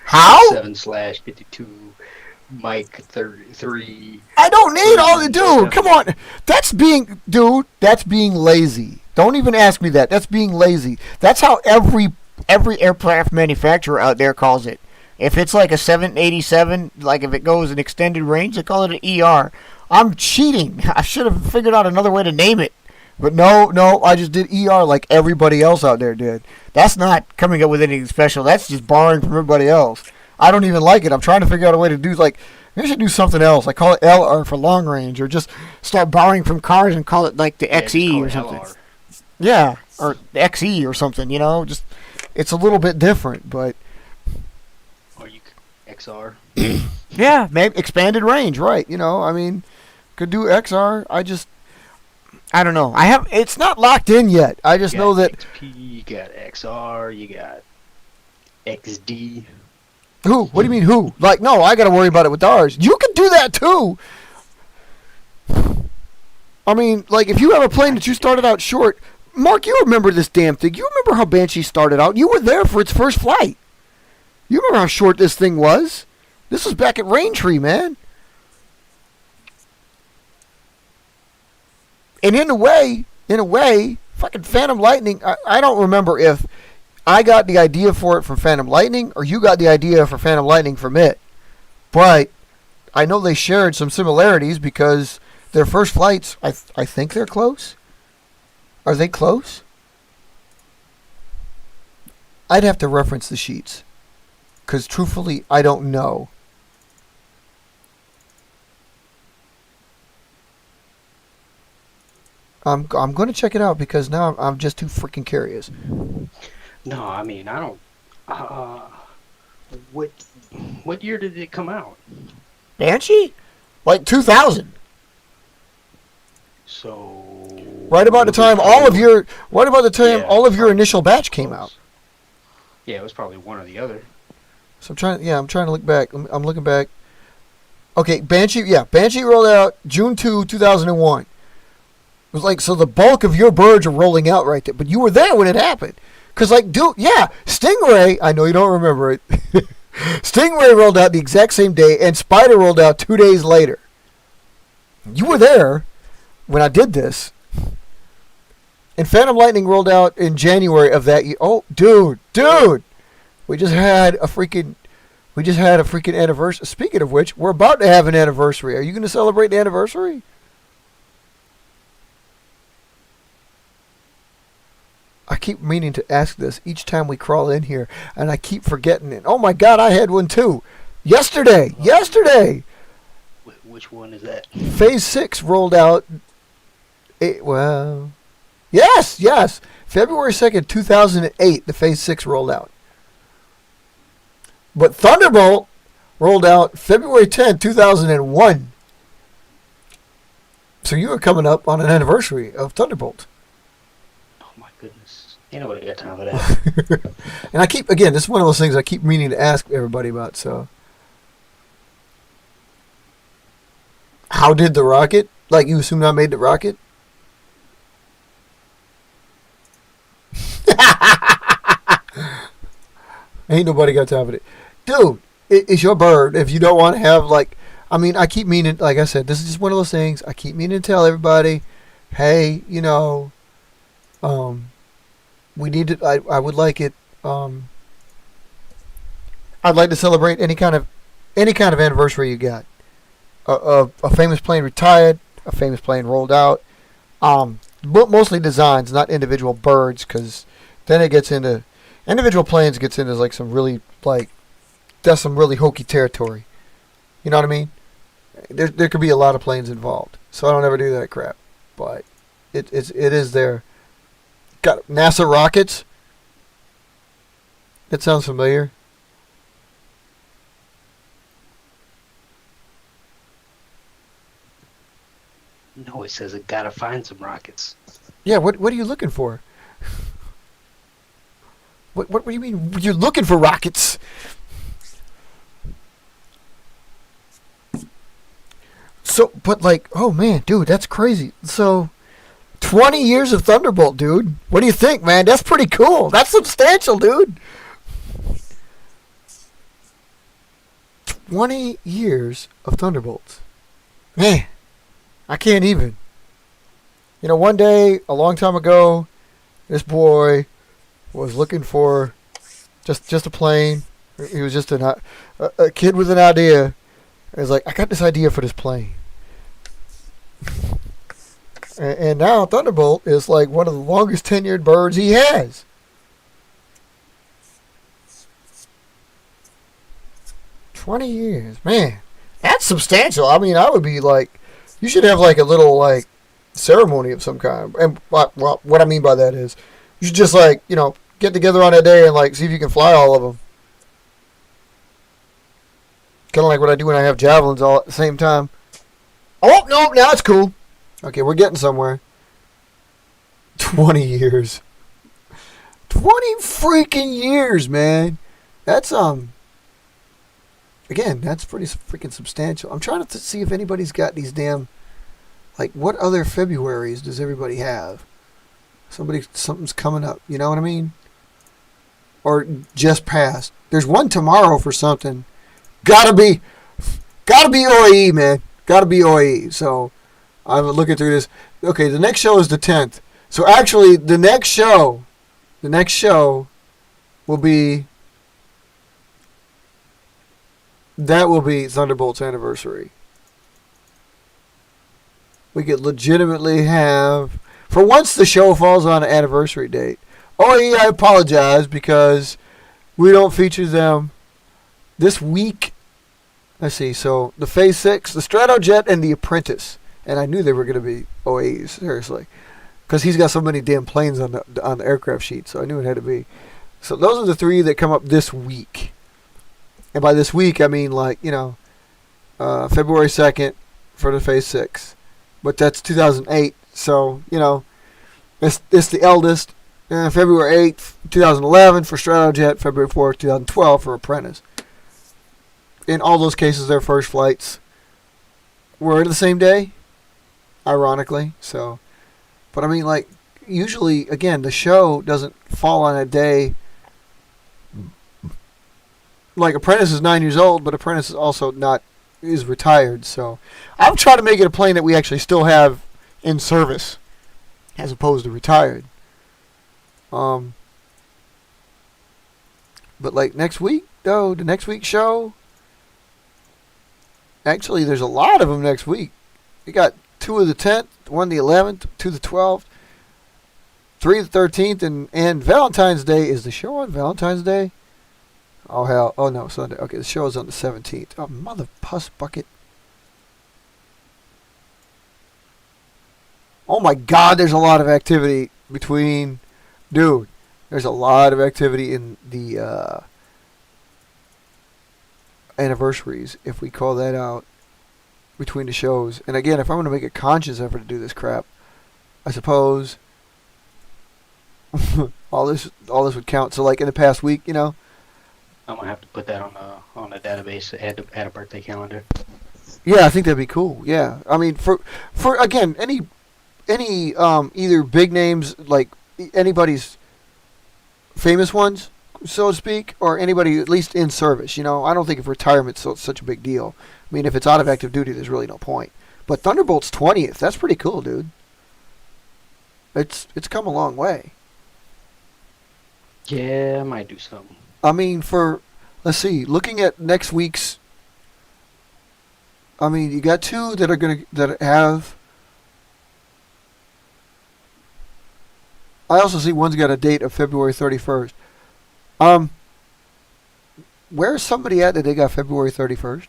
How? 7/52, Mike 33. I don't need all the... Dude, come on. That's being lazy. Don't even ask me that. That's being lazy. That's how every aircraft manufacturer out there calls it. If it's like a 787, like if it goes an extended range, they call it an ER. I'm cheating. I should have figured out another way to name it. But no, I just did ER like everybody else out there did. That's not coming up with anything special. That's just borrowing from everybody else. I don't even like it. I'm trying to figure out a way to do, like, maybe I should do something else. Like call it LR for long range, or just start borrowing from cars and call it like the XE or something. LR. Yeah, or the XE or something, you know? Just, it's a little bit different, but... Or you XR. Yeah, maybe expanded range, right? You know, I mean, could do XR. I don't know. It's not locked in yet. I just know that. XP, you got XR, you got XD. Who? What do you mean who? Like, no, I got to worry about it with ours. You can do that too. I mean, like, if you have a plane that you started out short, Mark, you remember this damn thing. You remember how Banshee started out. You were there for its first flight. You remember how short this thing was. This was back at Raintree, man. And in a way, fucking Phantom Lightning, I don't remember if I got the idea for it from Phantom Lightning or you got the idea for Phantom Lightning from it. But I know they shared some similarities because their first flights, I think they're close. Are they close? I'd have to reference the sheets. Because truthfully, I don't know. I'm going to check it out because now I'm just too freaking curious. No, I mean, I don't... What year did it come out? Banshee? Like 2000. So... Right about the time all of your initial batch came out. Yeah, it was probably one or the other. So I'm trying to look back. I'm looking back. Okay, Banshee rolled out June 2, 2001. It was like, so the bulk of your birds are rolling out right there. But you were there when it happened. Because, like, dude, yeah, Stingray, I know you don't remember it. Stingray rolled out the exact same day, and Spider rolled out 2 days later. You were there when I did this. And Phantom Lightning rolled out in January of that year. Oh, dude. We just had a freaking anniversary. Speaking of which, we're about to have an anniversary. Are you going to celebrate the anniversary? I keep meaning to ask this each time we crawl in here, and I keep forgetting it. Oh my God, I had one too. Yesterday. Which one is that? Phase 6 rolled out. Yes. February 2nd, 2008, the Phase 6 rolled out. But Thunderbolt rolled out February 10th, 2001. So you were coming up on an anniversary of Thunderbolt. Oh my goodness. Ain't nobody got time for that. And this is one of those things I keep meaning to ask everybody about, so. How did the rocket? Like, you assumed I made the rocket? Ain't nobody got time for it. Dude, it's your bird. If you don't want to have, like, I keep meaning, like I said, this is just one of those things. I keep meaning to tell everybody, hey, we need it. I would like it. I'd like to celebrate any kind of anniversary you got. A famous plane retired, a famous plane rolled out. But mostly designs, not individual birds, because then it gets into individual planes. Gets into like some really that's some really hokey territory. You know what I mean? There could be a lot of planes involved, so I don't ever do that crap. But it is there. Got NASA rockets. That sounds familiar. No, it says it gotta find some rockets. Yeah, what are you looking for? What do you mean you're looking for rockets? So, but like, oh man, dude, that's crazy. So, 20 years of Thunderbolt, dude. What do you think, man? That's pretty cool. That's substantial, dude. 20 years of Thunderbolts. Man, I can't even. You know, one day, a long time ago, this boy was looking for just a plane. He was just a kid with an idea. He was like, I got this idea for this plane. And now Thunderbolt is like one of the longest tenured birds he has. "20 years. Man, that's substantial. I mean, I would be like, you should have like a little like ceremony of some kind. And what I mean by that is, you should just like, you know, get together on that day and like see if you can fly all of them. Kind of like what I do when I have javelins all at the same time. Oh, no, now it's cool. Okay, we're getting somewhere. 20 years. 20 freaking years, man. That's, again, that's pretty freaking substantial. I'm trying to see if anybody's got these damn, like, what other Februaries does everybody have? Something's coming up, you know what I mean? Or just passed. There's one tomorrow for something. Gotta be OAE, man. Gotta be OAE. So, I'm looking through this. Okay, the next show is the 10th. So actually, the next show will be Thunderbolt's anniversary. We could legitimately have, for once the show falls on an anniversary date. OAE, I apologize because we don't feature them this week. Let's see, so the Phase 6, the Stratojet, and the Apprentice. And I knew they were going to be OAEs, seriously. Because he's got so many damn planes on the aircraft sheet, so I knew it had to be. So those are the three that come up this week. And by this week, I mean, like, you know, February 2nd for the Phase 6. But that's 2008, so, you know, it's the eldest. February 8th, 2011 for Stratojet, February 4th, 2012 for Apprentice. In all those cases, their first flights were the same day, ironically. So, but I mean, like, usually, again, the show doesn't fall on a day. Like, Apprentice is 9 years old, but Apprentice is also is retired. So, I'm trying to make it a plane that we actually still have in service, as opposed to retired. But like next week, though, the next week's show. Actually, there's a lot of them next week. We got 2 of the 10th, 1 the 11th, 2 the 12th, 3 the 13th, and Valentine's Day. Is the show on Valentine's Day? Oh, hell. Oh, no, Sunday. Okay, the show is on the 17th. Oh, mother puss bucket. Oh, my God, there's a lot of activity between... Dude, there's a lot of activity in the... anniversaries, if we call that out, between the shows. And again, if I'm going to make a conscious effort to do this crap, I suppose all this would count. So like in the past week, you know, I'm gonna have to put that on the database. Add a birthday calendar. Yeah, I think that'd be cool. Yeah, I mean, for again, any either big names, like anybody's famous ones, so to speak, or anybody at least in service. You know, I don't think if retirement's such a big deal. I mean, if it's out of active duty, there's really no point. But Thunderbolt's 20th, that's pretty cool, dude. It's come a long way. Yeah, I might do something. I mean, let's see, looking at next week's, I mean, you got 2 that have I also see one's got a date of February 31st. Where's somebody at that they got February 31st?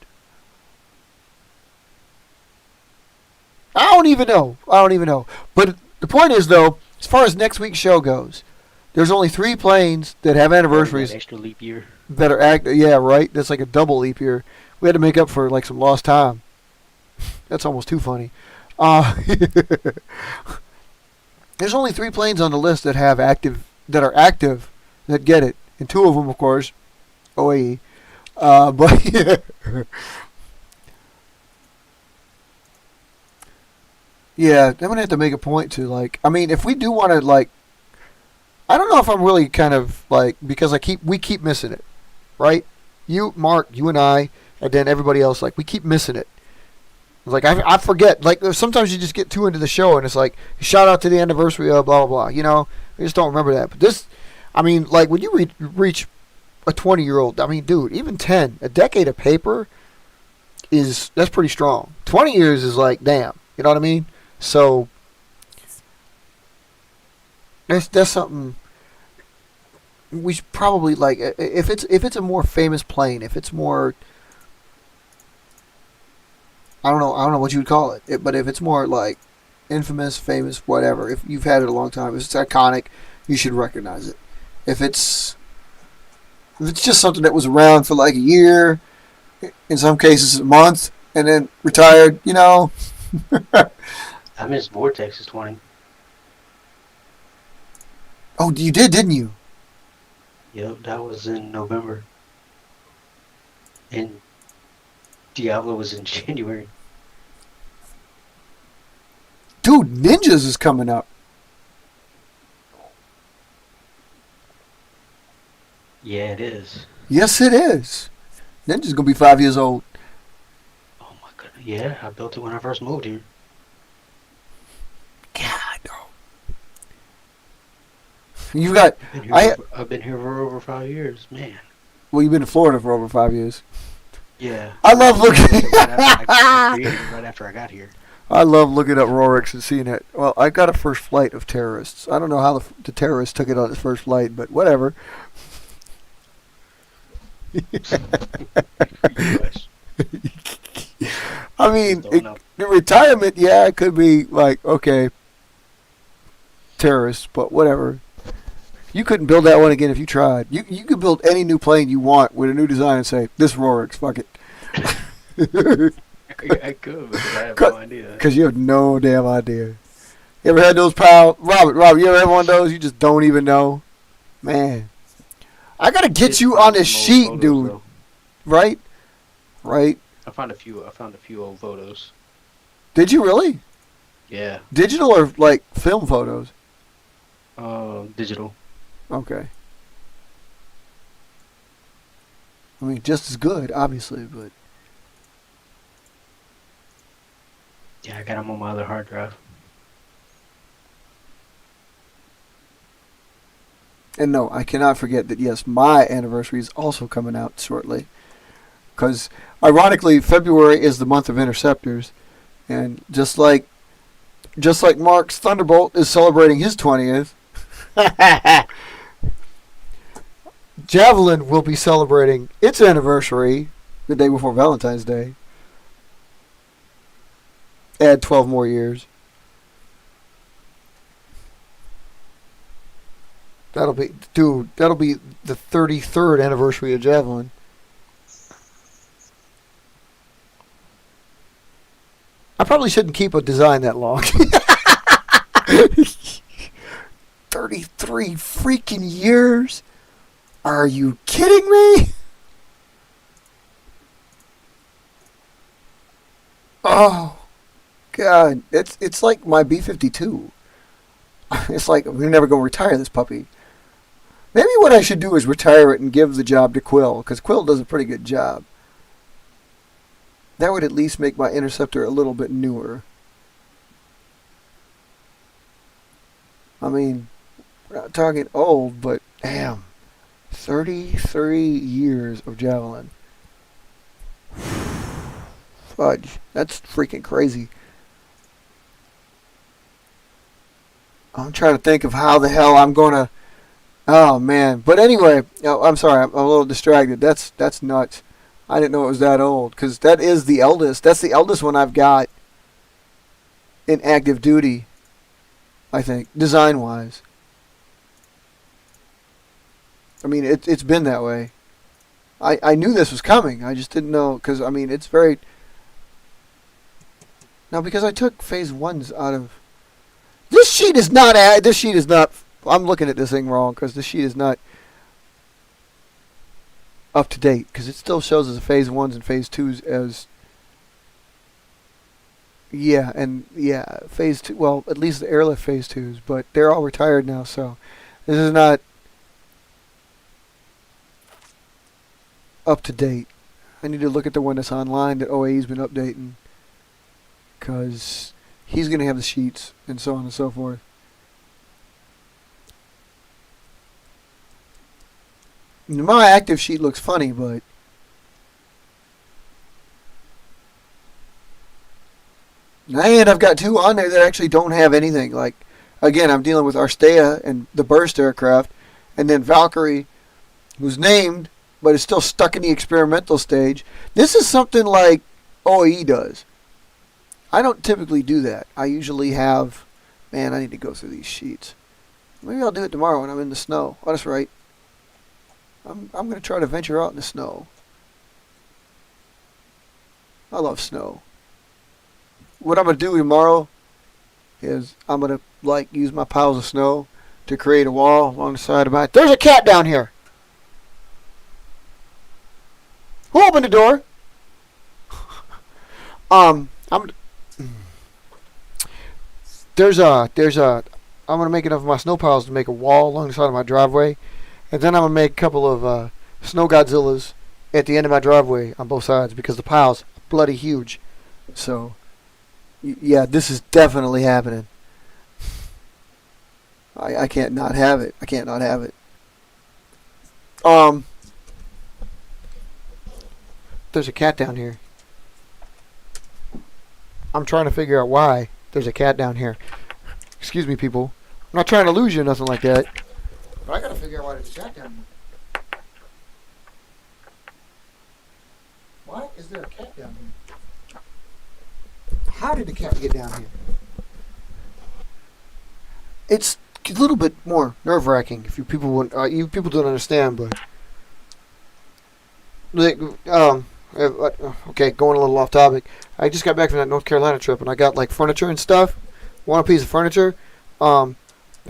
I don't even know. But the point is, though, as far as next week's show goes, there's only 3 planes that have anniversaries That extra leap year. that are active. Yeah, right. That's like a double leap year. We had to make up for like some lost time. That's almost too funny. There's only 3 planes on the list that are active that get it, and 2 of them, of course, OAE. But yeah. Yeah, I'm gonna have to make a point to like. I mean, if we do want to like, I don't know if I'm really kind of like because we keep missing it, right? You, Mark, you and I, and then everybody else. Like we keep missing it. It's like I forget. Like sometimes you just get too into the show and it's like shout out to the anniversary of blah blah blah. You know, I just don't remember that. But this, I mean, like when you reach a 20-year-old, I mean, dude, even 10, a decade of paper that's pretty strong. 20 years is like damn. You know what I mean? So that's something we should probably like. If it's a more famous plane, if it's more, I don't know what you would call it, but if it's more like infamous, famous, whatever, if you've had it a long time, if it's iconic, you should recognize it. If it's just something that was around for like a year, in some cases a month, and then retired, you know. I missed Vortex's 20. Oh, you did, didn't you? Yep, that was in November. And Diablo was in January. Dude, Ninjas is coming up. Yeah, it is. Yes, it is. Ninja's gonna be 5 years old. Oh my goodness. Yeah, I built it when I first moved here. God, no. You got. I've been here for over 5 years, man. Well, you've been in Florida for over 5 years. Yeah. I love looking. I created it right after I got here. I love looking at Rorix and seeing it. Well, I got a first flight of terrorists. I don't know how the terrorists took it on its first flight, but whatever. I mean, the retirement, yeah, it could be like, okay, terrorists, but whatever. You couldn't build that one again if you tried. You could build any new plane you want with a new design and say, this Rorix, fuck it. I could, but I have no idea. Because you have no damn idea. You ever had those pal? Robert, you ever had one of those? You just don't even know? Man. I got to get you on this sheet, photos, dude. Though. Right? Right. I found a few old photos. Did you really? Yeah. Digital or like film photos? Digital. Okay. I mean, just as good, obviously, but. Yeah, I got them on my other hard drive. And no, I cannot forget that, yes, my anniversary is also coming out shortly. Because, ironically, February is the month of interceptors. And just like Mark's Thunderbolt is celebrating his 20th, Javelin will be celebrating its anniversary the day before Valentine's Day. Add 12 more years. That'll be the 33rd anniversary of Javelin. I probably shouldn't keep a design that long. 33 freaking years? Are you kidding me? Oh, God. It's like my B-52. It's like, we're never going to retire this puppy. Maybe what I should do is retire it and give the job to Quill, because Quill does a pretty good job. That would at least make my Interceptor a little bit newer. I mean, we're not talking old, but damn. 33 years of Javelin. Fudge. That's freaking crazy. I'm trying to think of how the hell I'm gonna. Oh man! But anyway, I'm sorry. I'm a little distracted. That's nuts. I didn't know it was that old because that is the eldest. That's the eldest one I've got in active duty. I think design wise. I mean, it's been that way. I knew this was coming. I just didn't know because I mean it's very. Now because I took phase ones out of. This sheet is not. This sheet is not. I'm looking at this thing wrong because this sheet is not up to date because it still shows as a phase ones and phase twos as. Yeah, and yeah, phase two. Well, at least the airlift phase twos, but they're all retired now, so this is not up to date. I need to look at the one that's online that OAE's been updating because he's going to have the sheets and so on and so forth. My active sheet looks funny, but and I've got two on there that actually don't have anything. Like, again, I'm dealing with Arstea and the burst aircraft, and then Valkyrie, who's named, but is still stuck in the experimental stage. This is something like OAE does. I don't typically do that. I usually have, man, I need to go through these sheets. Maybe I'll do it tomorrow when I'm in the snow. Oh, that's right. I'm going to try to venture out in the snow. I love snow. What I'm going to do tomorrow is I'm going to like use my piles of snow to create a wall along the side of my... There's a cat down here! Who opened the door? I'm going to make enough of my snow piles to make a wall along the side of my driveway. And then I'm going to make a couple of Snow Godzillas at the end of my driveway on both sides because the pile's bloody huge. So, yeah, this is definitely happening. I can't not have it. I can't not have it. There's a cat down here. I'm trying to figure out why there's a cat down here. Excuse me, people. I'm not trying to lose you or nothing like that. But I gotta figure out why there's a cat down here. Why is there a cat down here? How did the cat get down here? It's a little bit more nerve-wracking if you people don't understand, but like, okay, going a little off topic. I just got back from that North Carolina trip and I got like furniture and stuff. Want a piece of furniture? The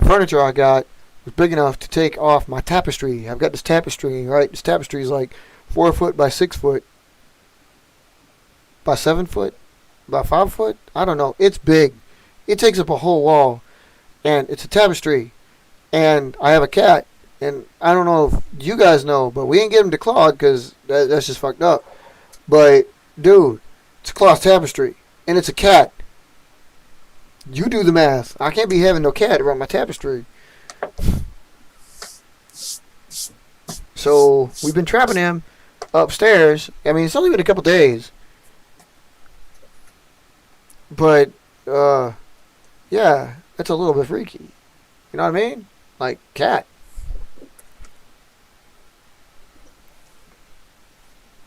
furniture I got was big enough to take off my tapestry. I've got this tapestry, right? This tapestry is like 4 foot by 6 foot by 7 foot by 5 foot. I don't know. It's big. It takes up a whole wall, and it's a tapestry. And I have a cat, and I don't know if you guys know, but we ain't get him declawed because that's just fucked up. But dude, it's a cloth tapestry, and it's a cat. You do the math. I can't be having no cat around my tapestry. So we've been trapping him upstairs. I mean, it's only been a couple days. But, yeah, that's a little bit freaky. You know what I mean? Like, cat.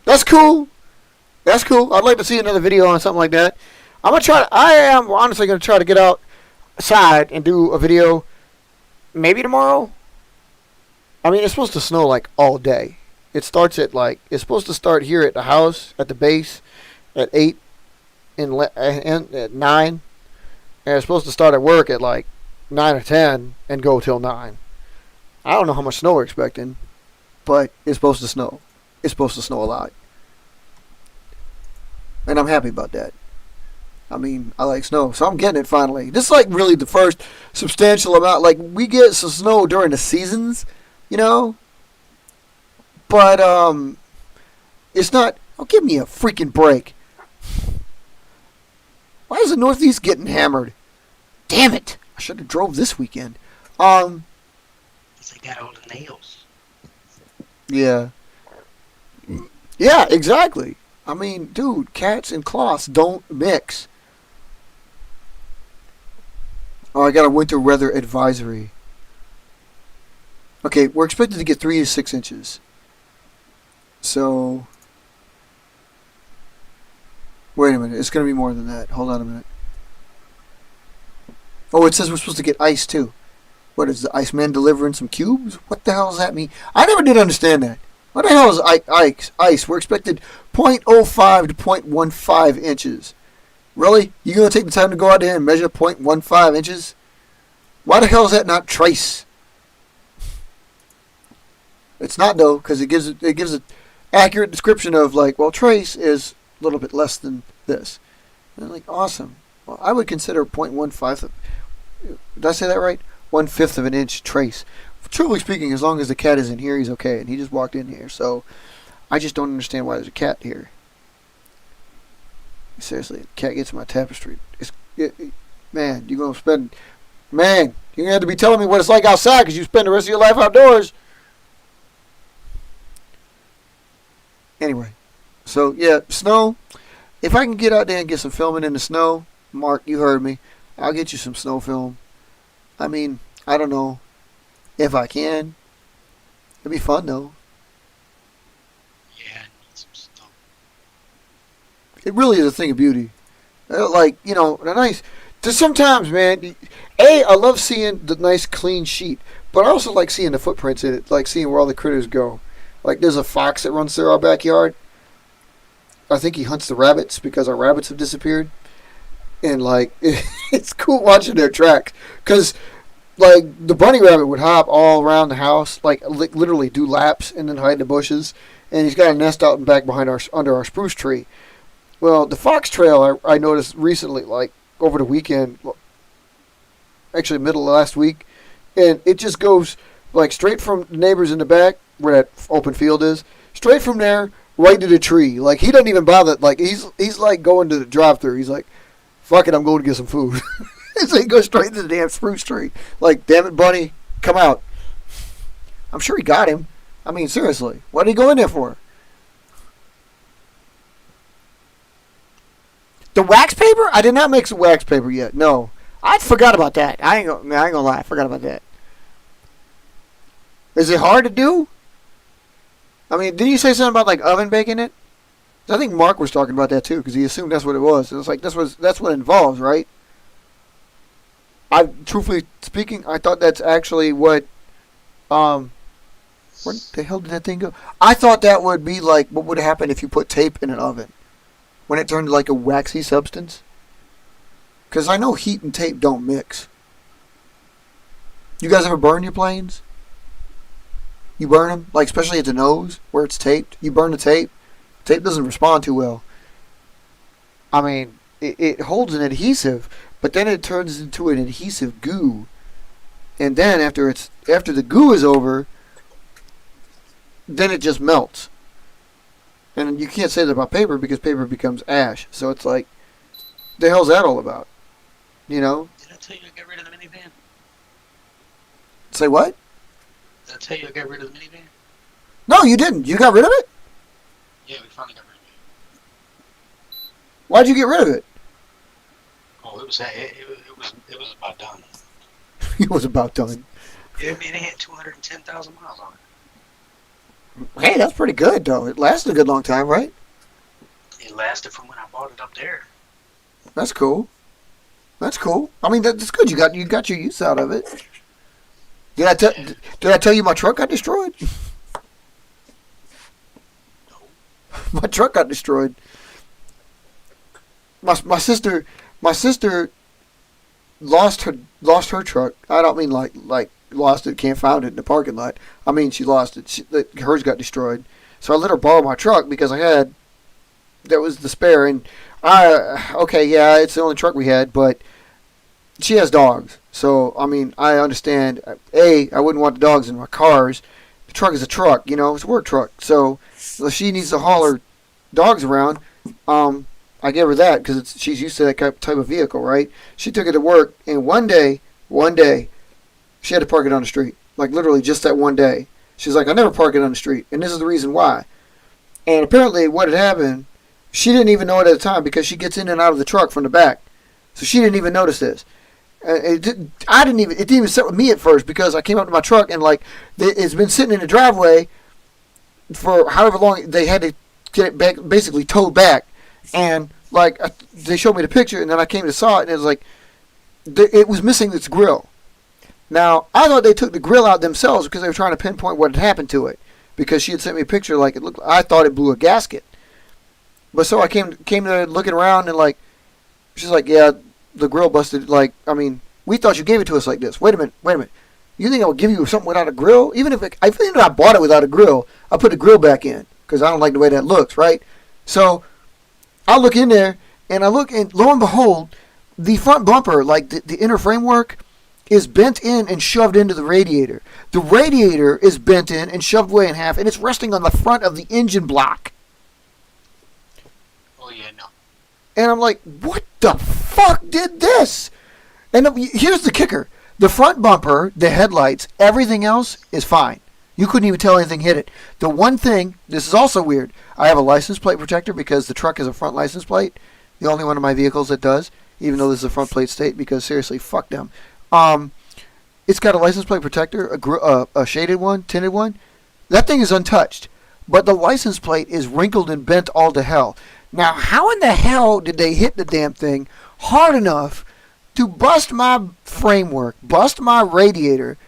That's cool. That's cool. I'd like to see another video on something like that. I am honestly going to try to get outside and do a video maybe tomorrow. I mean, it's supposed to snow like all day. It starts at like, it's supposed to start here at the house, at the base, at 8 and at 9. And it's supposed to start at work at like 9 or 10 and go till 9. I don't know how much snow we're expecting, but it's supposed to snow. It's supposed to snow a lot. And I'm happy about that. I mean, I like snow, so I'm getting it finally. This is like really the first substantial amount. Like, we get some snow during the seasons, you know? But, it's not... Oh, give me a freaking break. Why is the Northeast getting hammered? Damn it! I should have drove this weekend. They got all the nails. Yeah. Yeah, exactly. I mean, dude, cats and cloths don't mix. Oh, I got a winter weather advisory. Okay, we're expected to get 3 to 6 inches. So, wait a minute. It's going to be more than that. Hold on a minute. Oh, it says we're supposed to get ice too. What is the Iceman delivering some cubes? What the hell does that mean? I never did understand that. What the hell is ice? We're expected 0.05 to 0.15 inches. Really? You going to take the time to go out there and measure 0.15 inches? Why the hell is that not trace? It's not though, because it gives an accurate description of like, well, trace is a little bit less than this. And I'm like, awesome. Well, I would consider 0.15. Did I say that right? 1/5 of an inch trace. Truly speaking, as long as the cat is in here, he's okay. And he just walked in here, so I just don't understand why there's a cat here. Seriously, the cat gets my tapestry. Man, you're gonna spend. Man, you're gonna have to be telling me what it's like outside because you spend the rest of your life outdoors. Anyway, so yeah, snow. If I can get out there and get some filming in the snow, Mark, you heard me. I'll get you some snow film. I mean, I don't know if I can. It'd be fun though. Yeah, I need some snow. It really is a thing of beauty. Like, you know, the nice. Sometimes, man, I love seeing the nice clean sheet, but I also like seeing the footprints in it, like seeing where all the critters go. Like, there's a fox that runs through our backyard. I think he hunts the rabbits because our rabbits have disappeared. And, like, it's cool watching their tracks. Because, like, the bunny rabbit would hop all around the house, like, literally do laps and then hide in the bushes. And he's got a nest out and back behind under our spruce tree. Well, the fox trail, I noticed recently, like, over the weekend, actually middle of last week, and it just goes, like, straight from the neighbors in the back, where that open field is, straight from there, right to the tree. Like, he doesn't even bother, like, he's like, going to the drive-thru. He's like, fuck it, I'm going to get some food. So he goes straight to the damn spruce tree. Like, damn it, bunny, come out. I'm sure he got him. I mean, seriously, what did he go in there for? The wax paper? I did not make some wax paper yet. No, I forgot about that. I ain't gonna lie. I forgot about that. Is it hard to do? I mean, did you say something about like oven baking it? I think Mark was talking about that too, because he assumed that's what it was. It's like that's what it involves, right? Truthfully speaking, I thought that's actually what. Where the hell did that thing go? I thought that would be like what would happen if you put tape in an oven. When it turned like a waxy substance? Because I know heat and tape don't mix. You guys ever burn your planes? You burn them? Like, especially at the nose, where it's taped? You burn the tape? Tape doesn't respond too well. I mean, it holds an adhesive, but then it turns into an adhesive goo. And then after the goo is over, then it just melts. And you can't say that about paper because paper becomes ash. So it's like, the hell's that all about? You know? Did I tell you to get rid of the minivan? Say what? Did I tell you to get rid of the minivan? No, you didn't. You got rid of it? Yeah, we finally got rid of it. Why'd you get rid of it? Oh, it was about done. It was about done. Yeah, man, it had 210,000 miles on it. Hey, that's pretty good, though. It lasted a good long time, right? It lasted from when I bought it up there. That's cool. That's cool. I mean, that's good. You got your use out of it. Did I tell you my truck got destroyed? No. My truck got destroyed. My sister lost her truck. I don't mean like lost it, can't find it in the parking lot. I mean she lost it. Hers got destroyed. So I let her borrow my truck because that was the spare. And it's the only truck we had, but she has dogs. So I mean I understand. I wouldn't want the dogs in my cars. The truck is a truck, it's a work truck. So if she needs to haul her dogs around, I gave her that because she's used to that type of vehicle, right? She took it to work, and one day, she had to park it on the street. Like, literally, just that one day. She's like, I never park it on the street, and this is the reason why. And apparently, what had happened, she didn't even know it at the time because she gets in and out of the truck from the back. So she didn't even notice this. I didn't even. It didn't even sit with me at first because I came up to my truck and like it's been sitting in the driveway for however long they had to get it back, basically towed back, and like they showed me the picture and then I came to saw it and it was like it was missing its grill. Now I thought they took the grill out themselves because they were trying to pinpoint what had happened to it because she had sent me a picture like it looked. I thought it blew a gasket, but so I came there looking around and like she's like, yeah, the grill busted. Like, I mean, we thought you gave it to us like this. Wait a minute. You think I would give you something without a grill? Even if I bought it without a grill, I put the grill back in because I don't like the way that looks, right? So I look in there and I look and lo and behold, the front bumper, like the inner framework, is bent in and shoved into the radiator. The radiator is bent in and shoved away in half, and it's resting on the front of the engine block. Oh yeah, no. And I'm like, what the fuck did this? And here's the kicker. The front bumper, the headlights, everything else is fine. You couldn't even tell anything hit it. The one thing, this is also weird, I have a license plate protector because the truck has a front license plate. The only one of my vehicles that does, even though this is a front plate state, because seriously, fuck them. It's got a license plate protector, a shaded one, tinted one. That thing is untouched. But the license plate is wrinkled and bent all to hell. Now, how in the hell did they hit the damn thing hard enough to bust my framework, bust my radiator,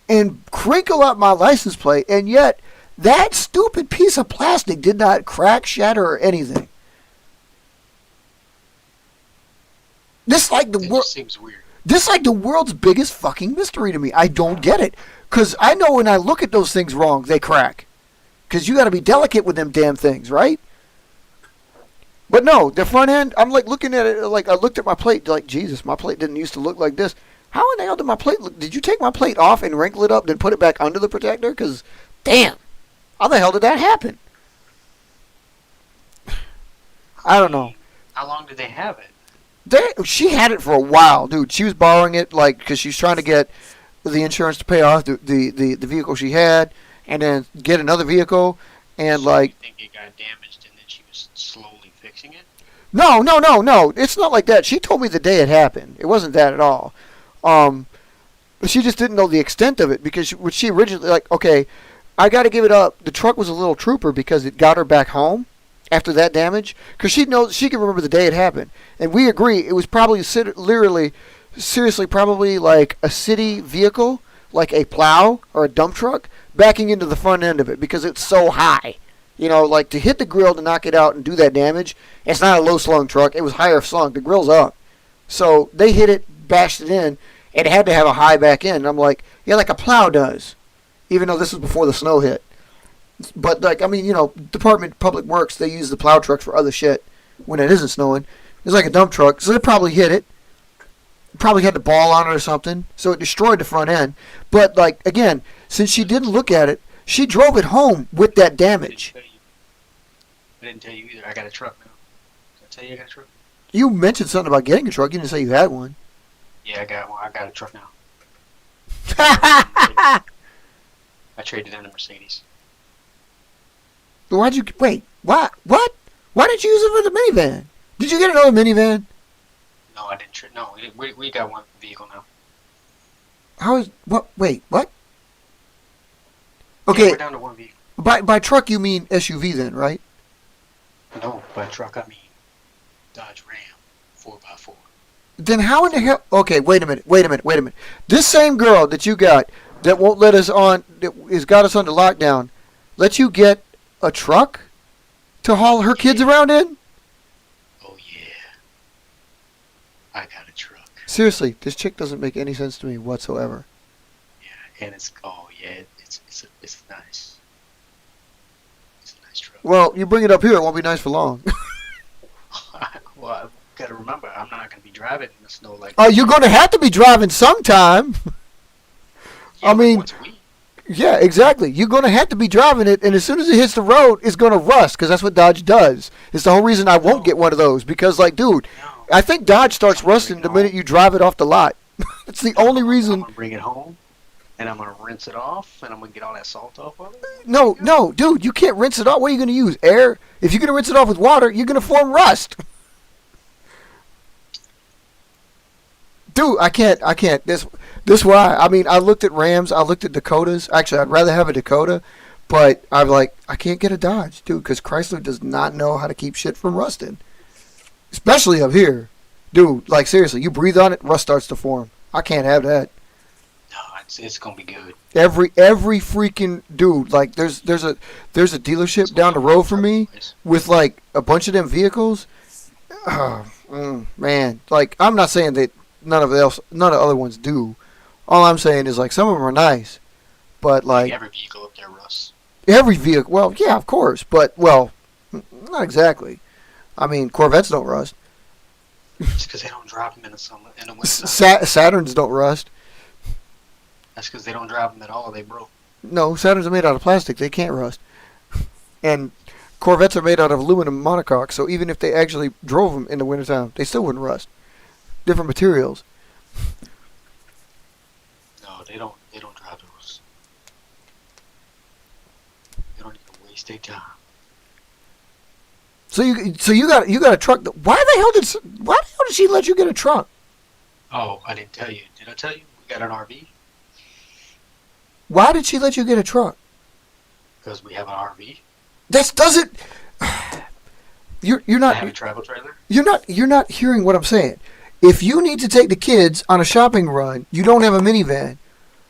and crinkle up my license plate, and yet that stupid piece of plastic did not crack, shatter, or anything? This like the world seems weird. This like the world's biggest fucking mystery to me. I don't get it, cause I know when I look at those things wrong, they crack. Cause you got to be delicate with them damn things, right? But no, the front end, I'm like looking at it, like I looked at my plate, like, Jesus, my plate didn't used to look like this. How in the hell did my plate look? Did you take my plate off and wrinkle it up, then put it back under the protector? Because, damn, how the hell did that happen? I don't know. How long did they have it? She had it for a while, dude. She was borrowing it, like, because she's trying to get the insurance to pay off the vehicle she had, and then get another vehicle, and, so like... You think it got damaged and then she was slowly fixing it? No. It's not like that. She told me the day it happened. It wasn't that at all. She just didn't know the extent of it because she originally, like, okay, I got to give it up. The truck was a little trooper because it got her back home after that damage because she knows she can remember the day it happened. And we agree it was probably seriously probably like a city vehicle, like a plow or a dump truck backing into the front end of it because it's so high. You know, like to hit the grill to knock it out and do that damage, it's not a low slung truck. It was higher slung. The grill's up. So they hit it, bashed it in, and it had to have a high back end. I'm like, yeah, like a plow does, even though this was before the snow hit. But, like, I mean, you know, Department of Public Works, they use the plow trucks for other shit when it isn't snowing. It's like a dump truck, so they probably hit it. Probably had the ball on it or something, so it destroyed the front end. But, like, again, since she didn't look at it, she drove it home with that damage. I didn't tell you either. I got a truck now. Did I tell you I got a truck? You mentioned something about getting a truck. You didn't say you had one. Yeah, I got one. I got a truck now. I traded in a Mercedes. Why'd you... Wait, what? What? Why didn't you use it for the minivan? Did you get another minivan? No, I didn't. No, we got one vehicle now. How is... What? Wait, what? Yeah, Okay, we're down to one vehicle. by truck you mean SUV then, right? No, by truck I mean Dodge Ram 4x4. Then how in the hell... Okay, wait a minute. This same girl that you got that won't let us on... That has got us under lockdown, let you get a truck to haul her kids around in? Oh, yeah. I got a truck. Seriously, this chick doesn't make any sense to me whatsoever. Yeah, and it's... Oh, yeah, it's nice. It's a nice truck. Well, you bring it up here, it won't be nice for long. Well, I've got to remember, I'm not going to be driving in the snow like You're going to have to be driving sometime. yeah, I mean... once a week. Yeah, exactly. You're going to have to be driving it, and as soon as it hits the road, it's going to rust, because that's what Dodge does. It's the whole reason I won't get one of those, because, like, dude, I think Dodge starts rusting the minute you drive it off the lot. It's the only reason... I'm going to bring it home, and I'm going to rinse it off, and I'm going to get all that salt off of it. No, dude, you can't rinse it off. What are you going to use? Air? If you're going to rinse it off with water, you're going to form rust. Dude, I can't. This why. I mean, I looked at Rams. I looked at Dakotas. Actually, I'd rather have a Dakota, but I'm like, I can't get a Dodge, dude, because Chrysler does not know how to keep shit from rusting, especially up here, dude. Like seriously, you breathe on it, rust starts to form. I can't have that. No, it's gonna be good. Every freaking dude, like there's a dealership down the road from me with like a bunch of them vehicles. Man, like I'm not saying that none of the other ones do. All I'm saying is like some of them are nice, but like every vehicle up there rusts. Every vehicle, well, yeah, of course, but well, not exactly. I mean, Corvettes don't rust. It's because they don't drive them in the summer. In the winter. Saturns don't rust. That's because they don't drive them at all. They broke. No, Saturns are made out of plastic. They can't rust. And Corvettes are made out of aluminum monocoque, so even if they actually drove them in the wintertime, they still wouldn't rust. Different materials. No, they don't drive those. They don't even waste their time. So you got a truck. Why the hell did she let you get a truck? Oh, I didn't tell you. Did I tell you? We got an RV. Why did she let you get a truck? Because we have an RV. That doesn't. You're not. I have a travel trailer. You're not hearing what I'm saying. If you need to take the kids on a shopping run, you don't have a minivan.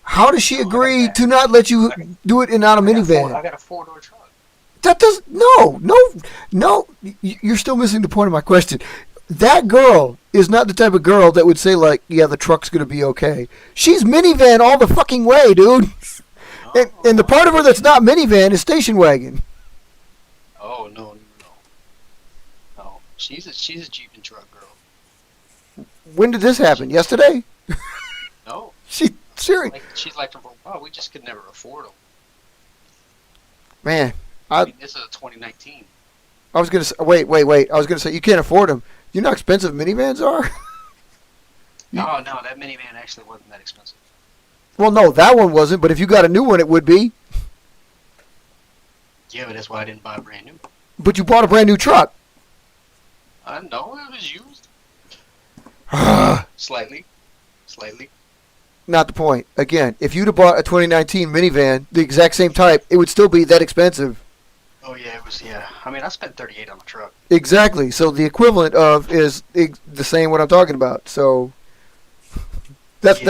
How does she agree to not let you do it in not a minivan? I got a 4-door truck. That does no. You're still missing the point of my question. That girl is not the type of girl that would say like, yeah, the truck's gonna be okay. She's minivan all the fucking way, dude. And the part of her that's not minivan is station wagon. Oh no. She's a Jeep and truck girl. When did this happen? Yesterday? No. She's like them for a while. We just could never afford them. Man, I mean, this is a 2019. I was gonna say, wait. I was gonna say you can't afford them. You know how expensive minivans are? No, that minivan actually wasn't that expensive. Well, no, that one wasn't. But if you got a new one, it would be. Yeah, but that's why I didn't buy a brand new. But you bought a brand new truck. No, it was used. Slightly. Not the point. Again, if you'd have bought a 2019 minivan, the exact same type, it would still be that expensive. Oh yeah, it was. Yeah, I mean, I spent $38 on the truck. Exactly. So the equivalent of is the same what I'm talking about. So that's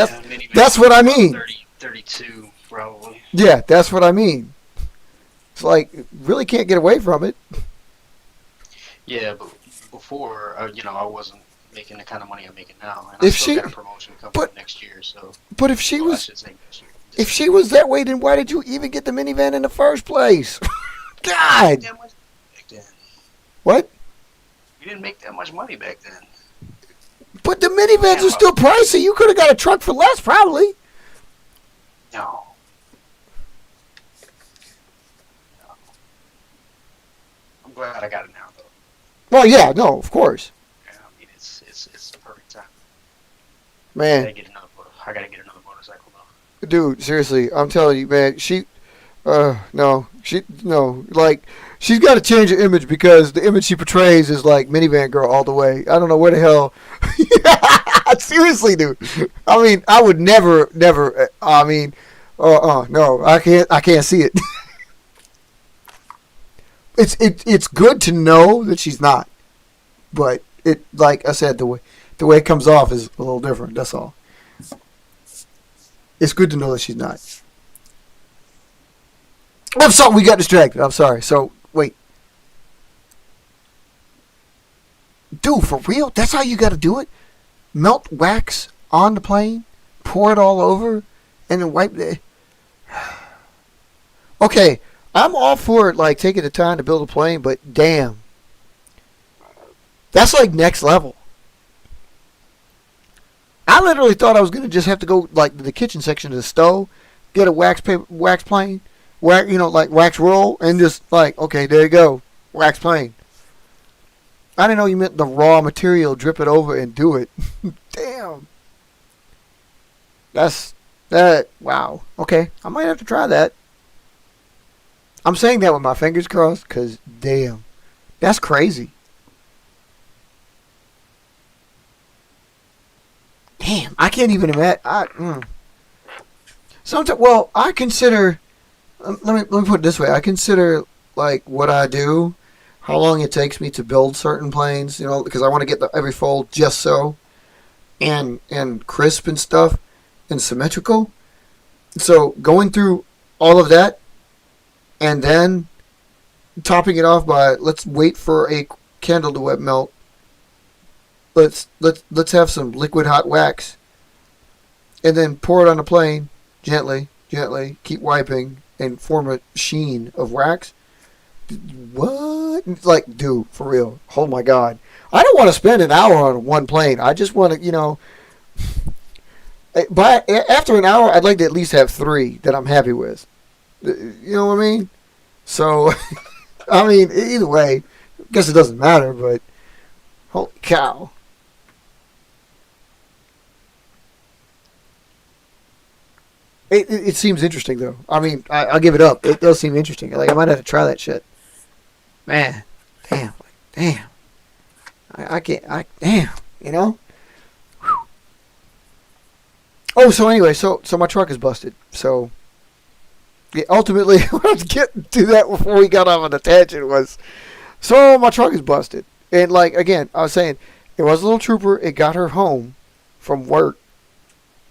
what I mean. 32 probably. Yeah, that's what I mean. It's like really can't get away from it. Yeah, but before, I wasn't making the kind of money I'm making now, and I still got a promotion coming up next year. So, but if she was that way, then why did you even get the minivan in the first place? God. What? We didn't make that much money back then. But the minivans are still pricey. You could have got a truck for less, probably. No. I'm glad I got it now, though. Well, yeah, no, of course. Yeah, I mean, it's the perfect time. Man. I gotta get another motorcycle, though. Dude, seriously, I'm telling you, man, she's got to change her image because the image she portrays is like minivan girl all the way. I don't know where the hell. Seriously, dude. I mean, I would never. I mean, no, I can't see it. It's good to know that she's not, but it, like I said, the way it comes off is a little different. That's all. It's good to know that she's not. I'm sorry, we got distracted. I'm sorry. So, wait. Dude, for real? That's how you got to do it? Melt wax on the plane, pour it all over, and then wipe it. Okay, I'm all for it, like, taking the time to build a plane, but damn. That's, like, next level. I literally thought I was going to just have to go, like, to the kitchen section of the stove, get a wax plane, wax roll, and just like, okay, there you go, wax plane. I didn't know you meant the raw material, drip it over and do it. Damn. Wow. Okay, I might have to try that. I'm saying that with my fingers crossed, because damn, that's crazy. Damn. can't even imagine. Sometimes, well, I consider. Let me put it this way. I consider like what I do, how long it takes me to build certain planes. Because I want to get every fold just so, and crisp and stuff, and symmetrical. So going through all of that, and then topping it off by let's wait for a candle to wet melt. Let's have some liquid hot wax, and then pour it on the plane gently, keep wiping, and form a sheen of wax. What? Like, dude, for real. Oh my God. I don't want to spend an hour on one plane. I just want to, but after an hour, I'd like to at least have 3 that I'm happy with. You know what I mean? So, I mean, either way, I guess it doesn't matter, but holy cow. It seems interesting, though. I mean, I'll give it up. It does seem interesting. Like, I might have to try that shit. Man. Damn. I can't. Damn. Whew. Oh, so anyway, so my truck is busted. So, yeah, ultimately, what I was getting to that before we got off on the tangent was, so my truck is busted. And, like, again, I was saying, it was a little trooper. It got her home from work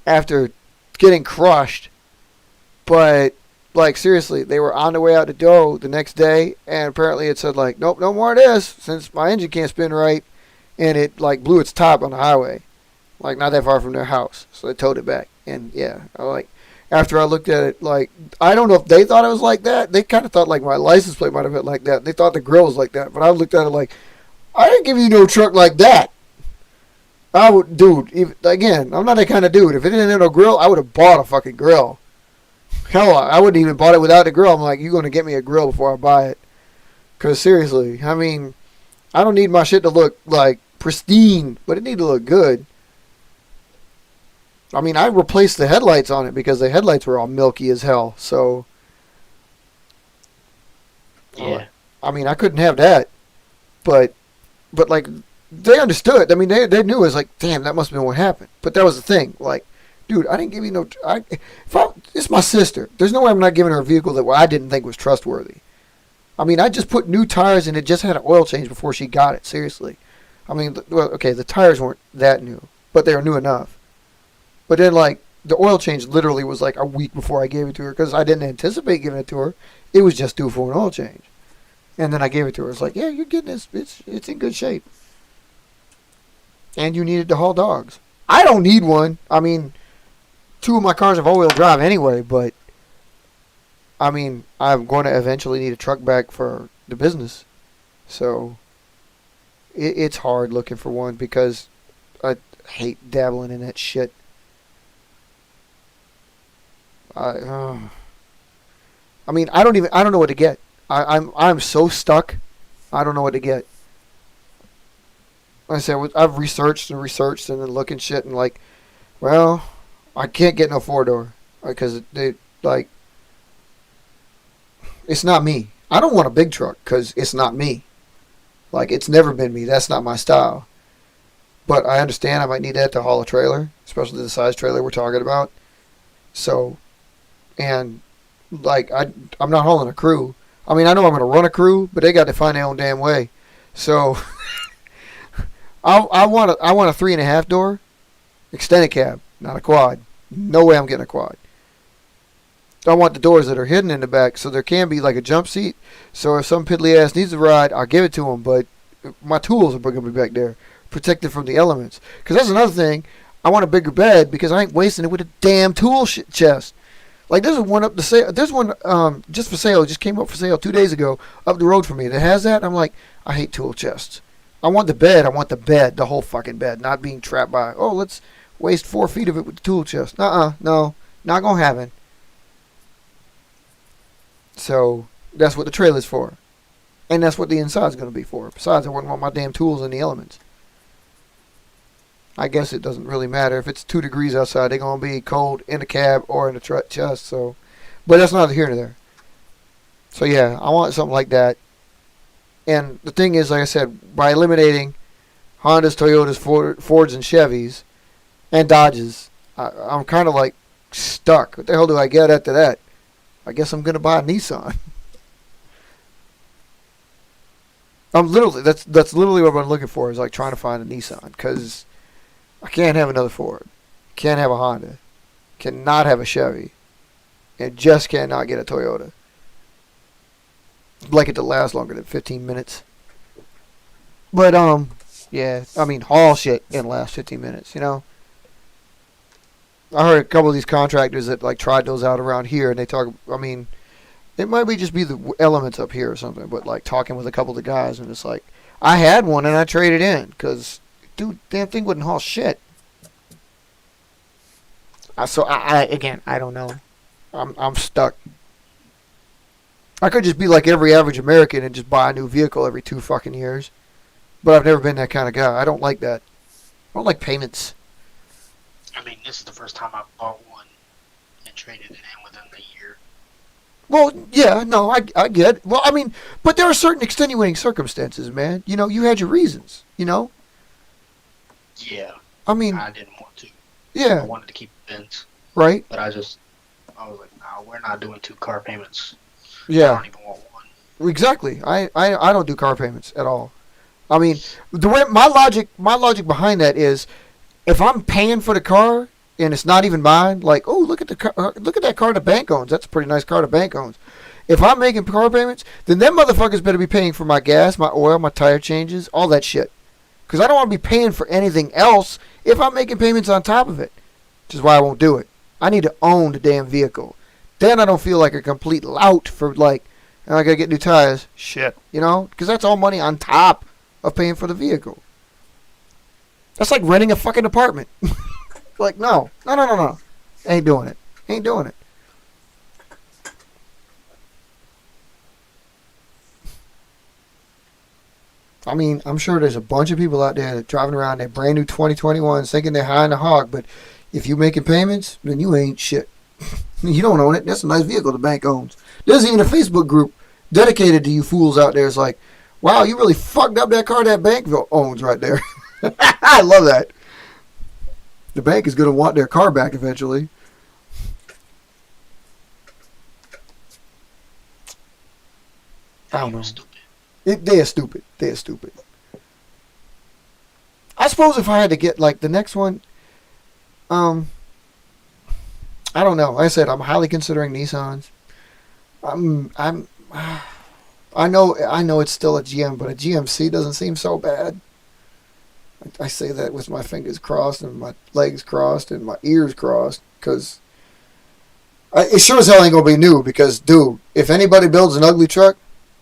after getting crushed, but like seriously, they were on the way out the door the next day, and apparently it said like, nope, no more of this since my engine can't spin right, and it like blew its top on the highway, like not that far from their house, so they towed it back. And yeah, after I looked at it, like I don't know if they thought it was like that. They kind of thought like my license plate might have been like that. They thought the grill was like that, but I looked at it like, I didn't give you no truck like that. I would, dude, again, I'm not that kind of dude. If it didn't have no grill, I would have bought a fucking grill. Hell, I wouldn't even bought it without the grill. I'm like, you're going to get me a grill before I buy it. Because seriously, I mean, I don't need my shit to look, like, pristine, but it need to look good. I mean, I replaced the headlights on it because the headlights were all milky as hell, so. Yeah. I mean, I couldn't have that. But like, they understood. I mean, they knew. It was like, damn, that must have been what happened. But that was the thing. Like, dude, I didn't give you no. It's my sister. There's no way I'm not giving her a vehicle that I didn't think was trustworthy. I mean, I just put new tires and it just had an oil change before she got it. Seriously. I mean, well, okay, the tires weren't that new, but they were new enough. But then, like, the oil change literally was like a week before I gave it to her because I didn't anticipate giving it to her. It was just due for an oil change. And then I gave it to her. It's like, yeah, you're getting this. It's in good shape. And you needed to haul dogs. I don't need one. I mean, 2 of my cars have all-wheel drive anyway, but I mean, I'm going to eventually need a truck back for the business. So it's hard looking for one because I hate dabbling in that shit. I mean, I don't know what to get. I'm so stuck. I don't know what to get. Like I said, I've researched and then looking shit and like, well, I can't get no 4-door because it's not me. I don't want a big truck because it's not me. Like, it's never been me. That's not my style. But I understand I might need that to haul a trailer, especially the size trailer we're talking about. So, and like I'm not hauling a crew. I mean, I know I'm going to run a crew, but they got to find their own damn way. So. I want a 3.5 door extended cab, not a quad. No way I'm getting a quad. I want the doors that are hidden in the back so there can be like a jump seat. So if some piddly ass needs a ride, I'll give it to him. But my tools are going to be back there, protected from the elements. Because that's another thing. I want a bigger bed because I ain't wasting it with a damn tool chest. Like there's one up the sale. There's one just for sale. It just came up for sale 2 days ago up the road from me that has that. I'm like, I hate tool chests. I want the bed. I want the bed, the whole fucking bed, not being trapped by, oh, let's waste 4 feet of it with the tool chest. No, not gonna happen. So that's what the trailer's for, and that's what the inside's gonna be for. Besides, I wouldn't want my damn tools in the elements. I guess it doesn't really matter if it's 2 degrees outside. They're gonna be cold in the cab or in the chest. So, but that's neither here nor there. So yeah, I want something like that. And the thing is, like I said, by eliminating Hondas, Toyotas, Fords, and Chevys, and Dodges, I'm kind of like stuck. What the hell do I get after that? I guess I'm gonna buy a Nissan. That's literally what I'm looking for, is like trying to find a Nissan, because I can't have another Ford, can't have a Honda, cannot have a Chevy, and just cannot get a Toyota. I'd like it to last longer than 15 minutes. But yeah, I mean, haul shit in last 15 minutes, you know. I heard a couple of these contractors that like tried those out around here, and they talk. I mean, it might just be the elements up here or something, but like talking with a couple of the guys, and it's like, I had one and I traded in because, dude, damn thing wouldn't haul shit. So again, I don't know. I'm stuck. I could just be like every average American and just buy a new vehicle every 2 fucking years, but I've never been that kind of guy. I don't like that. I don't like payments. I mean, this is the first time I bought one and traded it in within the year. Well, yeah, no, I get it. Well, I mean, but there are certain extenuating circumstances, man. You know, you had your reasons, you know? Yeah. I mean, I didn't want to. Yeah. I wanted to keep Benz. Right. But I was like, no, we're not doing 2 car payments. Yeah. I don't even want one. Exactly. I don't do car payments at all. I mean, the way my logic behind that is, if I'm paying for the car and it's not even mine, like, oh, look at that car the bank owns. That's a pretty nice car the bank owns. If I'm making car payments, then them motherfuckers better be paying for my gas, my oil, my tire changes, all that shit. Because I don't want to be paying for anything else if I'm making payments on top of it. Which is why I won't do it. I need to own the damn vehicle. Then I don't feel like a complete lout for like, I gotta get new tires. Shit. You know? Because that's all money on top of paying for the vehicle. That's like renting a fucking apartment. Like, no. Ain't doing it. I mean, I'm sure there's a bunch of people out there that driving around their brand new 2021s thinking they're high in the hog, but if you making payments, then you ain't shit. You don't own it. That's a nice vehicle the bank owns. There's even a Facebook group dedicated to you fools out there. It's like, wow, you really fucked up that car that bank owns right there. I love that. The bank is going to want their car back eventually. I don't know. They are stupid. I suppose if I had to get like the next one, I don't know. Like I said, I'm highly considering Nissans. I know it's still a GM, but a GMC doesn't seem so bad. I say that with my fingers crossed and my legs crossed and my ears crossed, because it sure as hell ain't gonna be new. Because, dude, if anybody builds an ugly truck,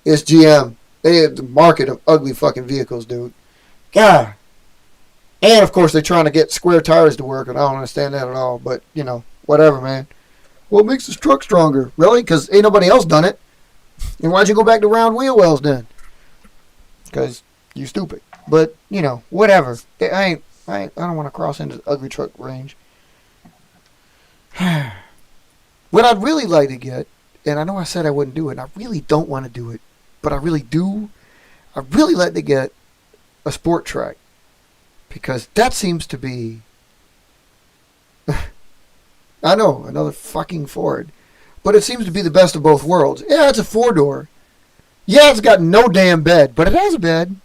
it's GM. They have the market of ugly fucking vehicles, dude. God. And of course they're trying to get square tires to work, and I don't understand that at all. But you know, whatever, man. What makes this truck stronger? Really? Because ain't nobody else done it. And why'd you go back to round wheel wells then? Because you stupid. But, you know, whatever. I don't want to cross into the ugly truck range. What I'd really like to get, and I know I said I wouldn't do it, and I really don't want to do it, but I really do. I'd really like to get a sport track. Because that seems to be... I know, another fucking Ford. But it seems to be the best of both worlds. Yeah, it's a 4-door. Yeah, it's got no damn bed, but it has a bed.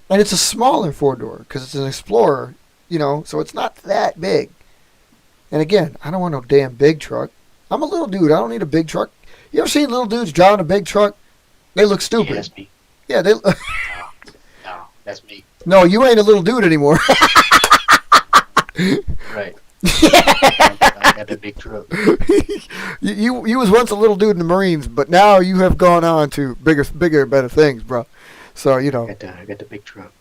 And it's a smaller 4-door, because it's an Explorer, you know, so it's not that big. And again, I don't want no damn big truck. I'm a little dude. I don't need a big truck. You ever seen little dudes driving a big truck? They look stupid. Yeah, that's me. Yeah, they... No, that's me. No, you ain't a little dude anymore. Right. I got the big truck. You was once a little dude in the Marines, but now you have gone on to bigger and better things, bro. So, you know. I got the big truck.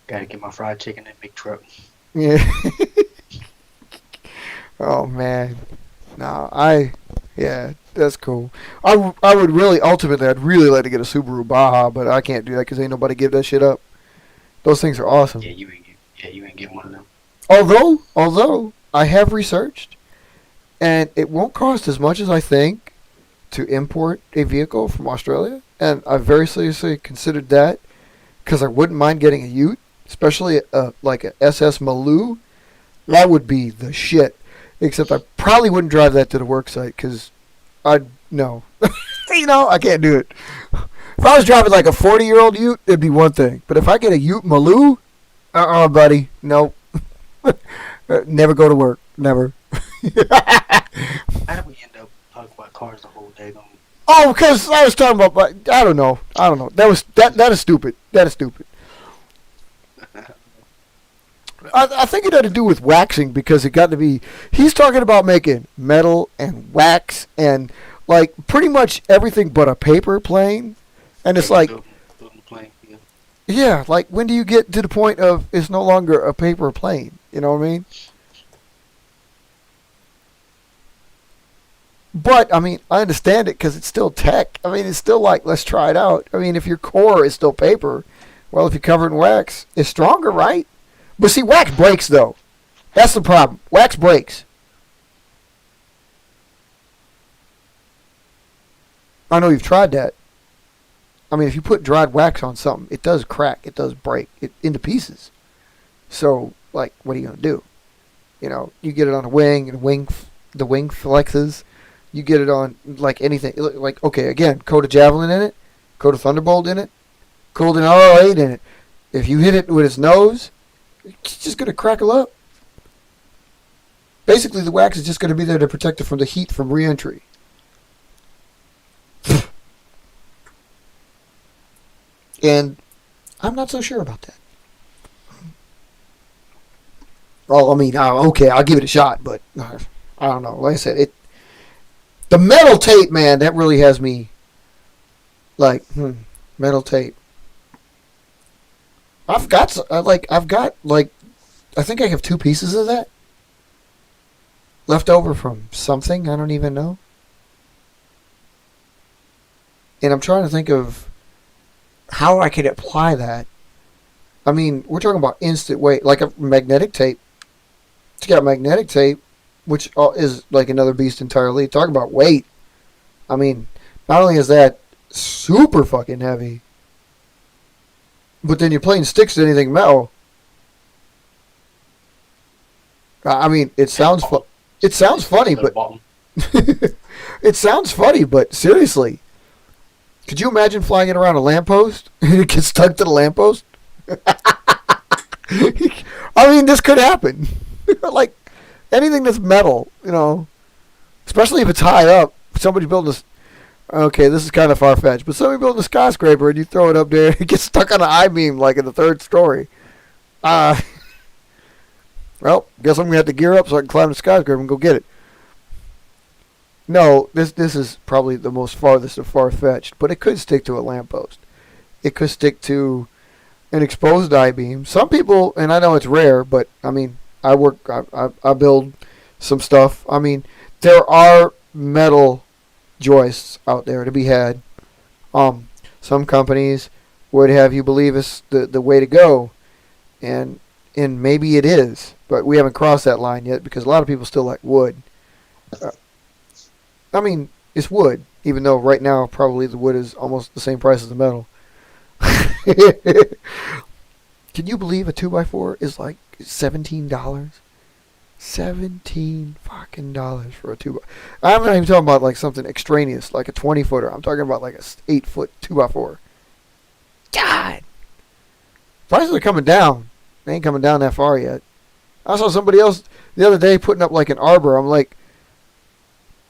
Got to get my fried chicken in the big truck. Yeah. Oh, man. No, yeah, that's cool. I would really, ultimately, I'd really like to get a Subaru Baja, but I can't do that because ain't nobody give that shit up. Those things are awesome. Yeah, you ain't get one of them. Although I have researched, and it won't cost as much as I think to import a vehicle from Australia, and I've very seriously considered that, because I wouldn't mind getting a Ute, especially like a SS Maloo. That would be the shit. Except I probably wouldn't drive that to the work site because I'd no. I can't do it. If I was driving like a 40-year-old Ute, it'd be one thing. But if I get a Ute Maloo, buddy, nope. Never go to work. Never. How did we end up talking about cars the whole day? Oh, because I was talking about. I don't know. That is stupid. That is stupid. I think it had to do with waxing because it got to be. He's talking about making metal and wax and like pretty much everything but a paper plane, and it's like, building a plane, yeah. Yeah, like when do you get to the point of it's no longer a paper plane? You know what I mean? But I mean, I understand it because it's still tech. I mean, it's still like let's try it out. I mean, if your core is still paper, well, if you cover it in wax, it's stronger, right? But see, wax breaks, though. That's the problem. Wax breaks. I know you've tried that. I mean, if you put dried wax on something, it does crack. It does break it into pieces. So, like, what are you going to do? You get it on a wing, and the wing flexes. You get it on, like, anything. Like, okay, again, coat a Javelin in it, coat a Thunderbolt in it, coat an RL8 in it. If you hit it with its nose, it's just going to crackle up. Basically, the wax is just going to be there to protect it from the heat from re-entry. And I'm not so sure about that. Well, I mean, okay, I'll give it a shot, but I don't know. Like I said, the metal tape, man, that really has me like, metal tape. I think I have 2 pieces of that left over from something I don't even know. And I'm trying to think of how I could apply that. I mean, we're talking about instant weight, like a magnetic tape. It's got magnetic tape, which is like another beast entirely. Talk about weight. I mean, not only is that super fucking heavy, but then you're playing sticks to anything metal. I mean, it sounds funny, but it sounds funny, but seriously, could you imagine flying it around a lamppost and it gets stuck to the lamppost? I mean, this could happen. Like anything that's metal, especially if it's high up. Somebody building this. Okay, this is kind of far-fetched, but somebody building a skyscraper and you throw it up there and it gets stuck on an I-beam like in the 3rd story. Well, guess I'm going to have to gear up so I can climb the skyscraper and go get it. No, this is probably the most farthest of far-fetched, but it could stick to a lamppost. It could stick to an exposed I-beam. Some people, and I know it's rare, but I mean, I build some stuff. I mean, there are metal joists out there to be had. Some companies would have you believe it's the way to go, and maybe it is, but we haven't crossed that line yet because a lot of people still like wood. I mean, it's wood, even though right now probably the wood is almost the same price as the metal. Can you believe a 2x4 is like $17? $17 fucking dollars for a 2x4. I'm not even talking about like something extraneous, like a 20-footer. I'm talking about like a 8-foot 2x4. God! Prices are coming down. They ain't coming down that far yet. I saw somebody else the other day putting up like an arbor. I'm like,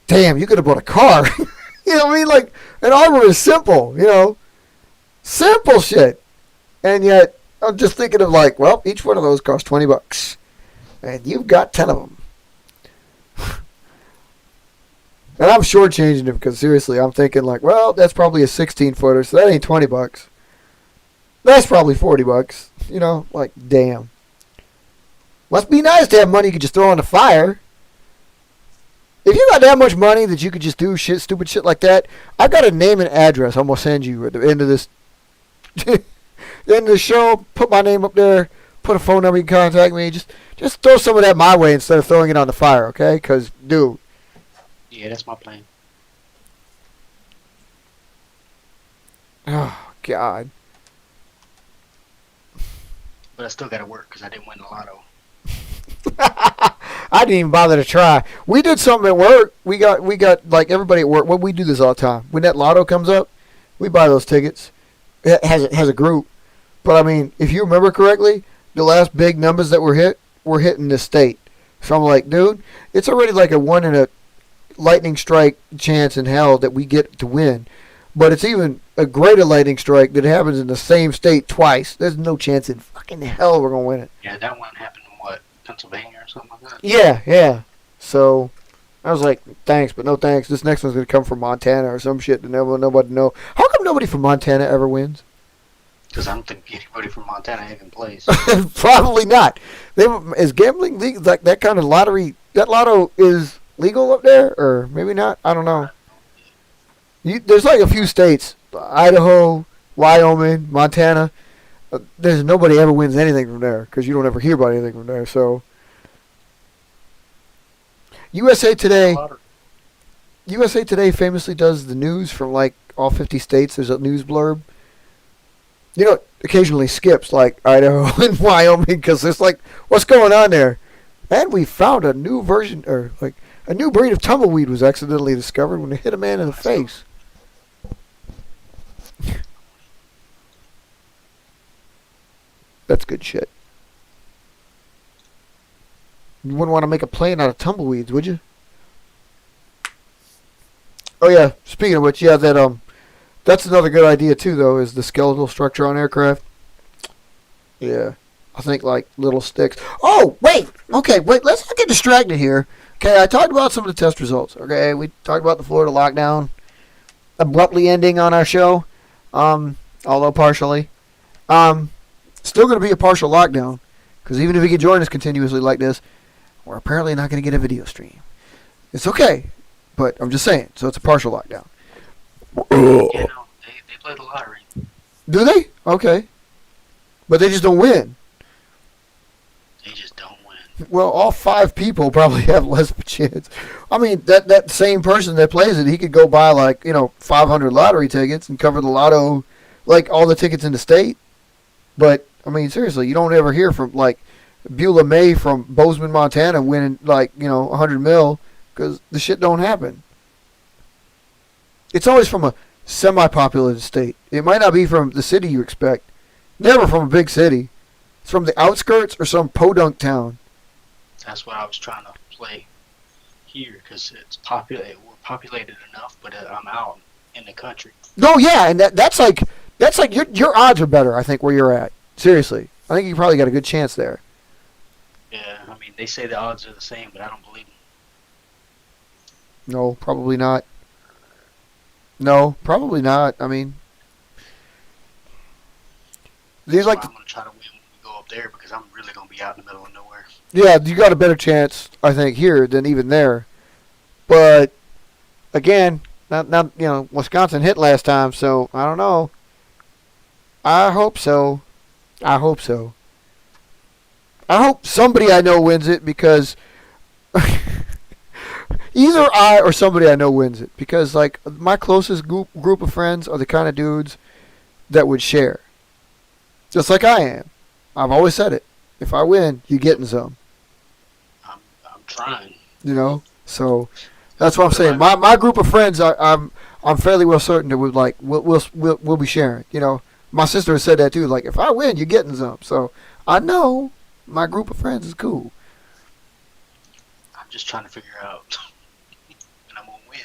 damn, you could have bought a car. You know what I mean? Like, an arbor is simple, Simple shit. And yet, I'm just thinking of like, well, each one of those costs $20. And you've got 10 of them. And I'm shortchanging it because seriously, I'm thinking like, well, that's probably a 16-footer, so that ain't $20. That's probably $40. Like, damn. Must be nice to have money you could just throw on the fire. If you got that much money that you could just do stupid shit like that, I've got a name and address I'm going to send you at the end of this the end of the show. Put my name up there. Put a phone number. You can contact me. Just throw some of that my way instead of throwing it on the fire, okay? Because, dude. Yeah, that's my plan. Oh, God. But I still got to work because I didn't win the lotto. I didn't even bother to try. We did something at work. We got like everybody at work. Well, we do this all the time. When that lotto comes up, we buy those tickets. It has a group. But I mean, if you remember correctly, the last big numbers that were hit in this state. So I'm like, dude, it's already like a 1 in a lightning strike chance in hell that we get to win. But it's even a greater lightning strike that happens in the same state twice. There's no chance in fucking hell we're gonna win it. Yeah, that one happened in what, Pennsylvania or something like that? Yeah. So I was like, thanks, but no thanks. This next one's gonna come from Montana or some shit that nobody know. How come nobody from Montana ever wins? Because I don't think anybody from Montana even plays. Probably not. Is gambling legal? Like that kind of lottery? That lotto is legal up there, or maybe not? I don't know. There's like a few states: Idaho, Wyoming, Montana. There's nobody ever wins anything from there because you don't ever hear about anything from there. So, USA Today famously does the news from like all 50 states. There's a news blurb. You know, it occasionally skips like Idaho and Wyoming because it's like, what's going on there? And we found a new version, or like a new breed of tumbleweed was accidentally discovered when it hit a man in the face. That's good shit. You wouldn't want to make a plane out of tumbleweeds, would you? Oh yeah, speaking of which, yeah, that's another good idea too, though, is the skeletal structure on aircraft. Yeah, I think like little sticks. Oh, wait, okay, wait, let's not get distracted here. Okay, I talked about some of the test results. Okay, we talked about the Florida lockdown abruptly ending on our show, although partially. Still going to be a partial lockdown, because even if you can join us continuously like this, we're apparently not going to get a video stream. It's okay, but I'm just saying, so it's a partial lockdown. Yeah, no, they play the lottery. Do they? Okay. But they just don't win. They just don't win. Well, all 5 people probably have less of a chance. I mean, that same person that plays it, he could go buy like, 500 lottery tickets and cover the lotto, like all the tickets in the state. But, I mean, seriously, you don't ever hear from, like, Beulah May from Bozeman, Montana winning, like, 100 mil, because the shit don't happen. It's always from a semi-populated state. It might not be from the city you expect. Never from a big city. It's from the outskirts or some podunk town. That's what I was trying to play here, because it's populated. We're populated enough, but I'm out in the country. No, yeah, and that's like your odds are better, I think, where you're at. Seriously. I think you probably got a good chance there. Yeah, I mean, they say the odds are the same, but I don't believe them. No, probably not. No, probably not. I mean, these like I'm going to try to win when we go up there, because I'm really going to be out in the middle of nowhere. Yeah, you got a better chance, I think, here than even there. But again, not Wisconsin hit last time, so I don't know. I hope so. I hope somebody I know wins it, because either I or somebody I know wins it, because like my closest group of friends are the kind of dudes that would share. Just like I am. I've always said it. If I win, you're getting some. I'm trying. So that's what I'm saying. My group of friends, I'm fairly well certain that we'll be sharing. My sister has said that too. Like, if I win, you're getting some. So I know my group of friends is cool. I'm just trying to figure out when I'm gonna win.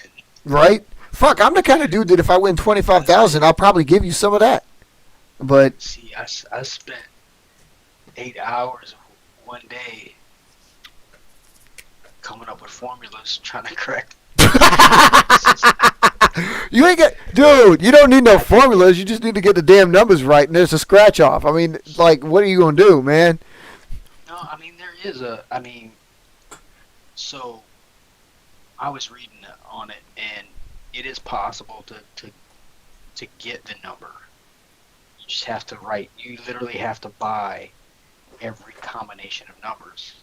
Right? Fuck, I'm the kind of dude that if I win 25,000, I'll probably give you some of that. But see, I spent 8 hours one day coming up with formulas trying to correct. You ain't dude, you don't need no formulas. You just need to get the damn numbers right, and there's a scratch off. I mean, like, what are you gonna do, man? No, I mean, there is so I was reading on it, and it is possible to get the number. You just have to you literally have to buy every combination of numbers.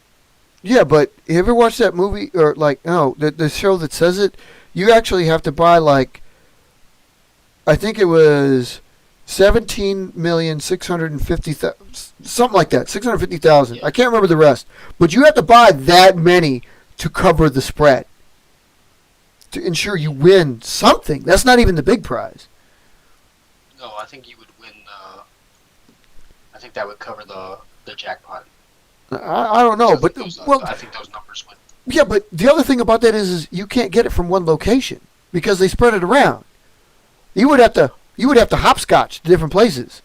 Yeah, but you ever watched that movie, or like, no, the show that says it? You actually have to buy, like, I think it was 17,650,000, something like that, 650,000. Yeah. I can't remember the rest, but you have to buy that many to cover the spread to ensure you win something. That's not even the big prize. No, I think you would win. I think that would cover the jackpot. I don't know, but I think those numbers would. yeah, but the other thing about that is you can't get it from one location because they spread it around. You would have to hopscotch to different places.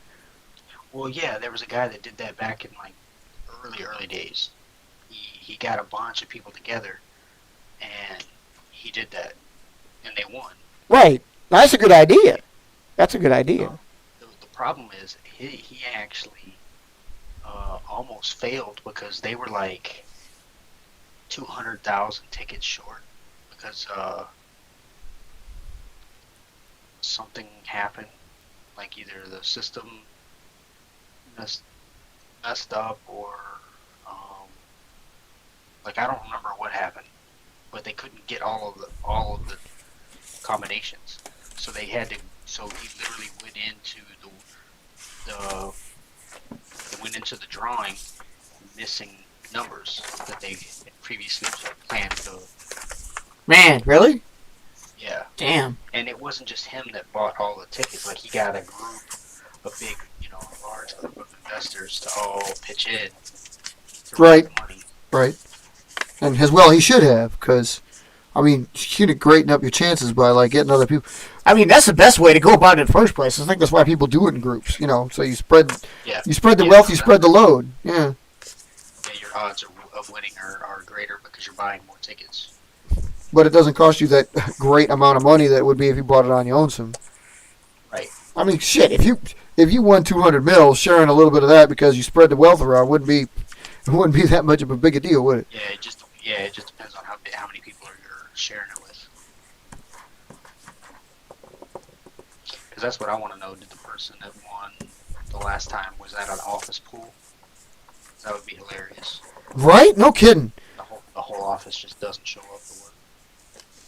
Well, yeah, there was a guy that did that back in like early days. He got a bunch of people together, and he did that, and they won. Right. That's a good idea. That's a good idea. The problem is he actually almost failed because they were like 200,000 tickets short because something happened, like either the system messed up or like I don't remember what happened, but they couldn't get all of the combinations, so they had to. So he literally went into the drawing missing numbers that they had previously planned to. Man, really? Yeah. Damn. And it wasn't just him that bought all the tickets. Like he got a group, a big, large group of investors to all pitch in. To raise the money. Right. And as well, he should have, because, I mean, you'd have greaten up your chances by, like, getting other people. I mean, that's the best way to go about it in the first place. I think that's why people do it in groups, So you spread the wealth, you spread the load. Yeah. Yeah, your odds of winning are greater because you're buying more tickets. But it doesn't cost you that great amount of money that it would be if you bought it on your own. Right. I mean, shit, if you won 200 mil, sharing a little bit of that because you spread the wealth around wouldn't be that much of a big a deal, would it? Yeah, it just depends on how many people you're sharing it with. Because that's what I want to know. Did the person that won the last time, was that an office pool? That would be hilarious. Right? No kidding. The whole office just doesn't show up to work.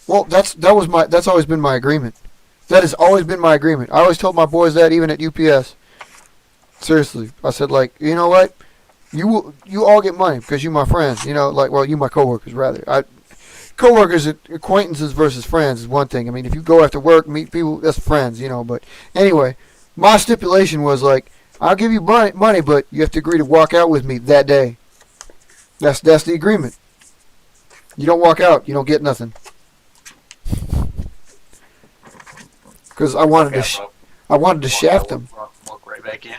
Well, that's always been my agreement. That has always been my agreement. I always told my boys that, even at UPS. Seriously, I said, like, you know what? You all get money because you my friends. You my coworkers rather. Coworkers, acquaintances versus friends is one thing. I mean, if you go after work, meet people, that's friends. But anyway, my stipulation was like, I'll give you money, but you have to agree to walk out with me that day. That's the agreement. You don't walk out, you don't get nothing. Because I wanted to shaft them. Walk right back in.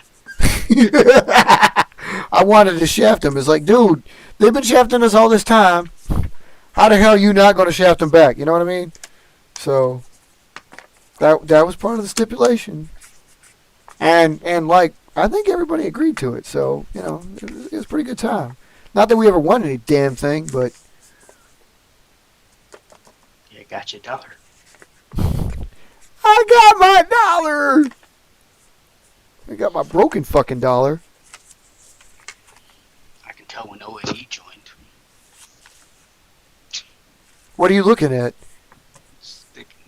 I wanted to shaft them. It's like, dude, they've been shafting us all this time. How the hell are you not going to shaft them back? You know what I mean? So that was part of the stipulation. And like, I think everybody agreed to it. So, it was a pretty good time. Not that we ever won any damn thing, but Yeah, got you $1. I got my dollar. I got my broken fucking dollar. I can tell when OAE joined. What are you looking at? Sticking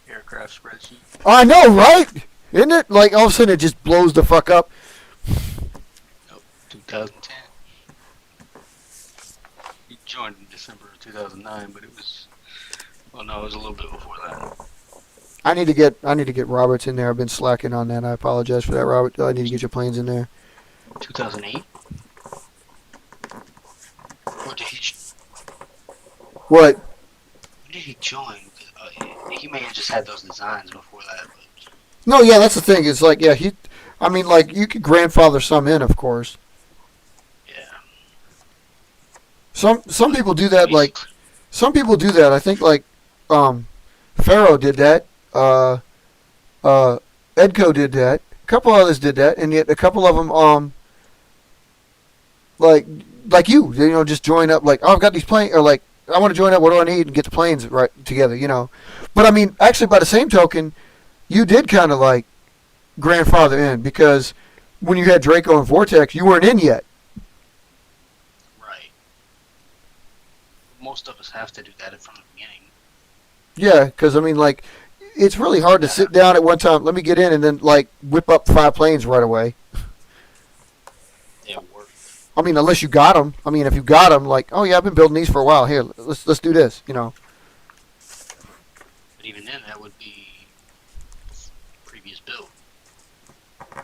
aircraft spreadsheet. I know, right? Isn't it? Like, all of a sudden it just blows the fuck up. Nope, 2010. He joined in December of 2009, but it was a little bit before that. I need to get Roberts in there. I've been slacking on that. I apologize for that, Robert. I need to get your planes in there. 2008? Or did he? What? When did he join? He may have just had those designs before that. But... No, yeah, that's the thing. It's like, yeah, you could grandfather some in, of course. Yeah. Some people do that. Like, some people do that. I think like, Pharaoh did that. Edco did that. A couple others did that, and yet a couple of them, like you, just join up. Like, oh, I've got these planes, or like, I want to join up. What do I need? And get the planes right together, But I mean, actually, by the same token, you did kind of like grandfather in, because when you had Draco and Vortex, you weren't in yet. Right. Most of us have to do that from the beginning. Yeah, because I mean, like, it's really hard to sit down at one time. Let me get in and then like whip up 5 planes right away. Yeah, work. I mean, unless you got them. I mean, if you got them, like, oh yeah, I've been building these for a while. Here, let's do this. You know. But even then, that would be previous build.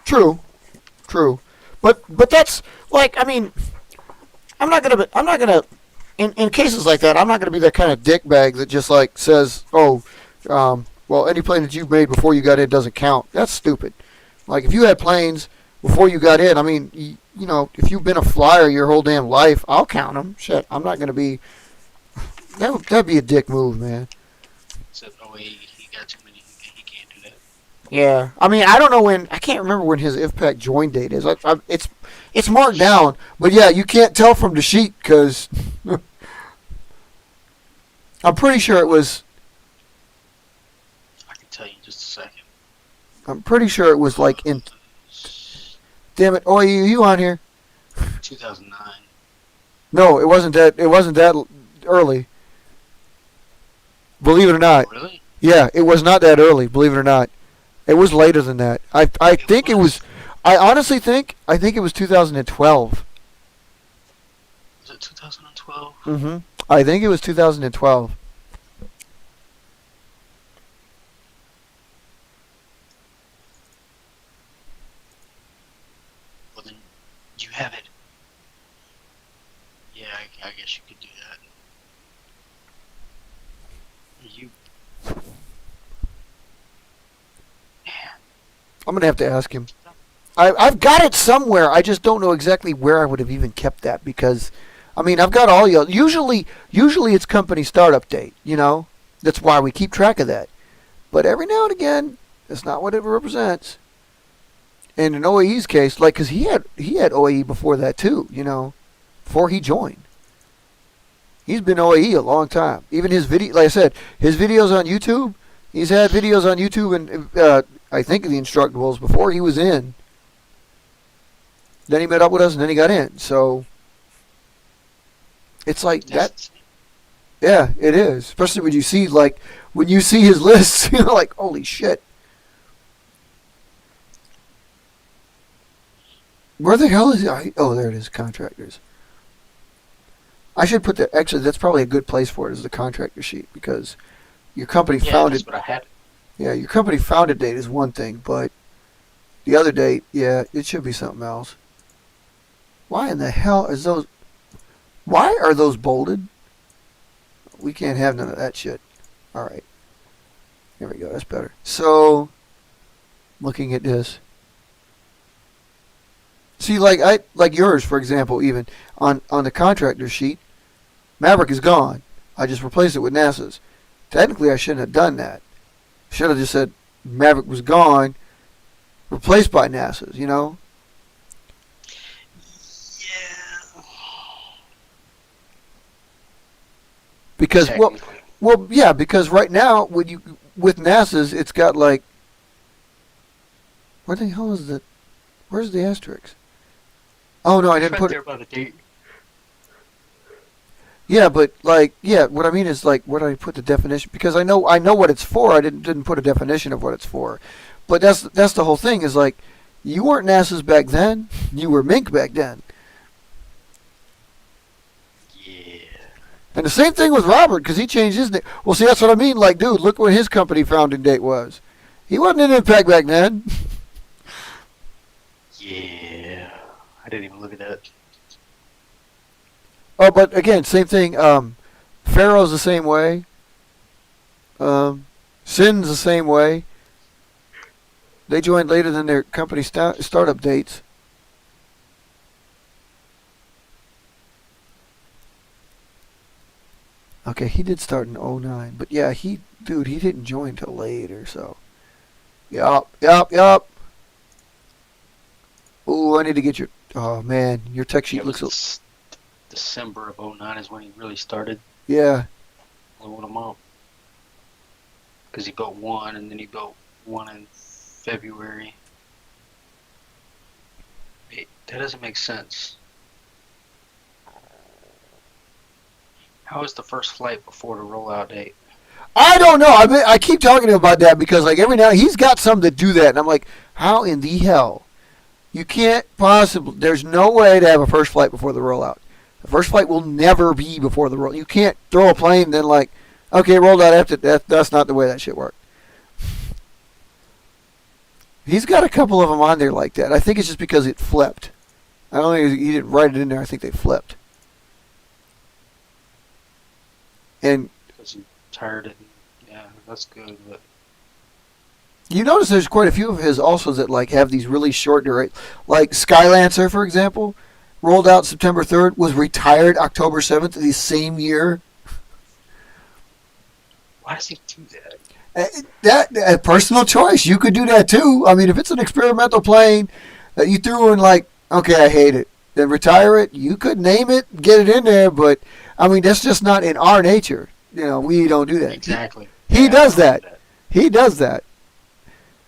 True, but that's like, I mean, I'm not gonna in cases like that, I'm not gonna be that kind of dickbag that just like says, oh, well, any plane that you've made before you got in doesn't count. That's stupid. Like if you had planes before you got in, I mean, you know, if you've been a flyer your whole damn life, I'll count them. Shit, I'm not gonna be. That'd be a dick move, man. Except no way he got too many. He can't do that. Yeah, I mean, I don't know when. I can't remember when his IVPAC join date is. It's marked down, but yeah, you can't tell from the sheet because I'm pretty sure it was. I can tell you in just a second. I'm pretty sure it was like in. Damn it! Oh, you on here? 2009. No, it wasn't that. It wasn't that early. Believe it or not. Really? Yeah, it was not that early. Believe it or not, it was later than that. I think it was. I honestly think it was 2012. Was it 2012? Mm-hmm. I think it was 2012. Well, then you have it. Yeah, I guess you could do that. You. I'm gonna have to ask him. I've got it somewhere. I just don't know exactly where I would have even kept that because, I mean, I've got all your. Usually it's company startup date. You know, that's why we keep track of that. But every now and again, that's not what it represents. And in OAE's case, like, cause he had OAE before that too. You know, before he joined. He's been OAE a long time. Even his video, like I said, his videos on YouTube. He's had videos on YouTube and I think the Instructables before he was in. Then he met up with us, and then he got in. So it's like that. Yeah, it is. Especially when you see his lists, you're like, holy shit. Where the hell is he? Oh, there it is. Contractors. I should put the. Actually, that's probably a good place for it. Is the contractor sheet because your company founded. That's what I had. Yeah, your company founded date is one thing, but the other date, yeah, it should be something else. Why in the hell is those? Why are those bolded? We can't have none of that shit. All right. Here we go. That's better. So, looking at this. See, like yours, for example, even on the contractor sheet, Maverick is gone. I just replaced it with NASA's. Technically, I shouldn't have done that. Should have just said Maverick was gone, replaced by NASA's. You know. Yeah. Because well, yeah. Because right now, with NASA's, it's got like. Where the hell is the? Where's the asterisk? Oh no, I didn't put it. By the date. Yeah, but like, yeah, what I mean is like, where did I put the definition? Because I know what it's for. I didn't put a definition of what it's for. But that's the whole thing. Is like, you weren't NASA's back then. You were Mink back then. Yeah. And the same thing with Robert, because he changed his name. Well, see, that's what I mean. Like, dude, look what his company founding date was. He wasn't in IVPAC back then. Yeah. I didn't even look at that. Oh, but again, same thing. Pharaoh's the same way. Sin's the same way. They joined later than their company startup dates. Okay, he did start in 09, but yeah, he didn't join till later, so. Yup. Ooh, I need to get your. Oh man, your tech sheet looks. December of 09 is when he really started. Yeah. Blowing them up. Because he built one, and then he built one in February. Wait, that doesn't make sense. How is the first flight before the rollout date? I don't know. I keep talking to him about that because like every now he's got some that do that, and I'm like, how in the hell? You can't possibly. There's no way to have a first flight before the rollout. The first flight will never be before the roll. You can't throw a plane and then like, okay, rolled out after that. That's not the way that shit works. He's got a couple of them on there like that. I think it's just because it flipped. I don't think he didn't write it in there. I think they flipped. And Because he tired it. Yeah, that's good. But you notice there's quite a few of his also that like have these really short duration. Like Skylancer, for example, rolled out September 3rd, was retired October 7th of the same year. why does he do that? That a personal choice. You could do that too. I mean, if it's an experimental plane that you threw in, like, okay, I hate it, then retire it. You could name it, get it in there, but I mean, that's just not in our nature. You know, we don't do that. Exactly. He does that. He does that.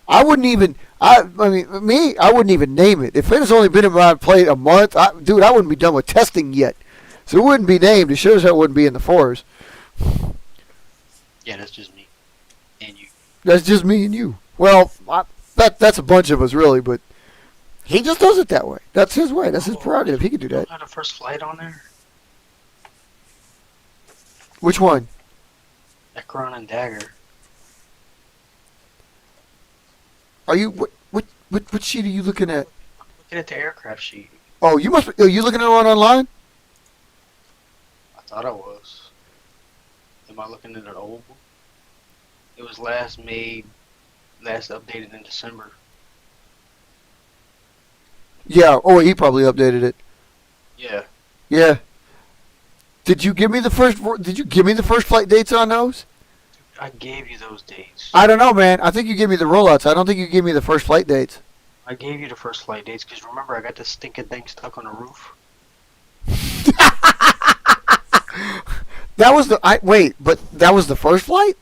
I wouldn't even. I wouldn't even name it. If it has only been in my plane a month, dude, I wouldn't be done with testing yet, so it wouldn't be named. It sure as hell wouldn't be in the fours. Yeah, that's just me and you. That's just me and you. Well, that's a bunch of us, really, but he just does it that way. That's his way. That's his prerogative. He can do that. Had a first flight on there. Which one? Ekron and Dagger. Are you what sheet are you looking at? I'm looking at the aircraft sheet. Oh, you must. Are you looking at one online? I thought I was. Am I looking at an old one? It was last updated in December. Yeah. Oh, he probably updated it. Yeah. Yeah. Did you give me the first? Did you give me the first flight dates on those? I gave you those dates. I don't know, man. I think you gave me the rollouts. I don't think you gave me the first flight dates. I gave you the first flight dates because remember I got this stinking thing stuck on the roof. That was the. But that was the first flight.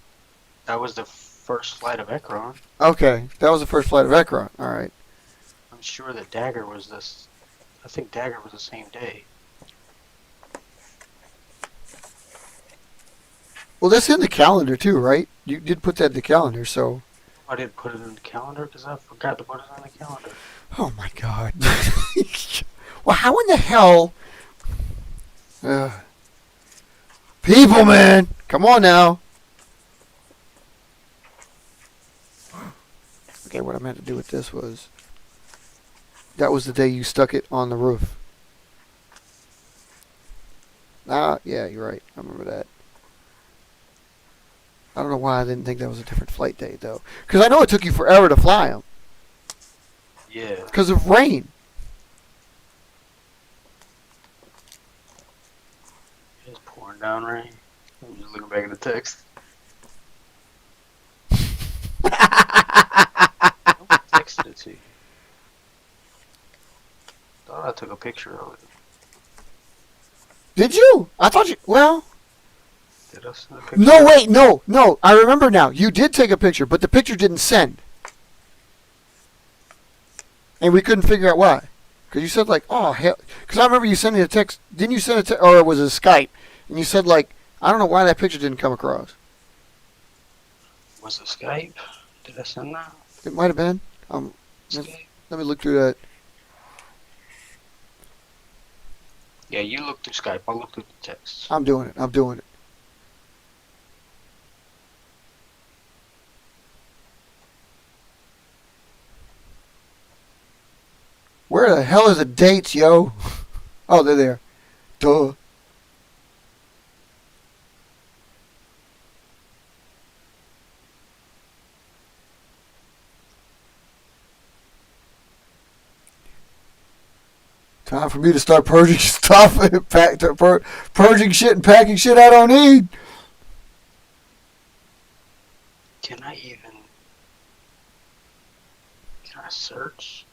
That was the first flight of Ekron. Okay, that was the first flight of Ekron. All right. I'm sure that Dagger was this. I think Dagger was the same day. Well, that's in the calendar too, right? You did put that in the calendar, so. I didn't put it in the calendar because I forgot to put it on the calendar. Oh my God. Well, how in the hell? People, man, come on now. Okay, what I meant to do with this was. That was the day you stuck it on the roof. Yeah, you're right. I remember that. I don't know why I didn't think that was a different flight date, though. Because I know it took you forever to fly them. Yeah. Because of rain. It's pouring down rain. I'm just looking back at the text. I texted it to you. Thought I took a picture of it. Did you? I thought you. Well. Did I send a picture? No, wait, no. I remember now. You did take a picture, but the picture didn't send. And we couldn't figure out why. Because you said, like, oh, hell. Because I remember you sending a text. Didn't you send a or was it Skype? And you said, like, I don't know why that picture didn't come across. Was it Skype? Did I send that? It might have been. Skype? Let me look through that. Yeah, you look through Skype. I'll look through the texts. I'm doing it. Where the hell are the dates, yo? Oh, they're there. Duh. Time for me to start purging stuff, purging shit and packing shit I don't need. Can I search?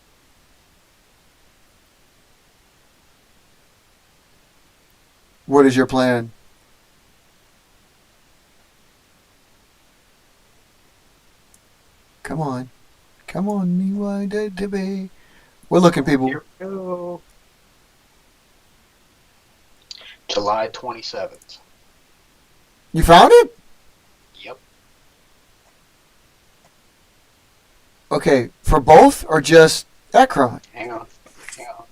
What is your plan? Come on, me, why did to be? We're looking, people. Here we go. July 27th. You found it? Yep. Okay, for both or just Ekron? Hang on. Hang on.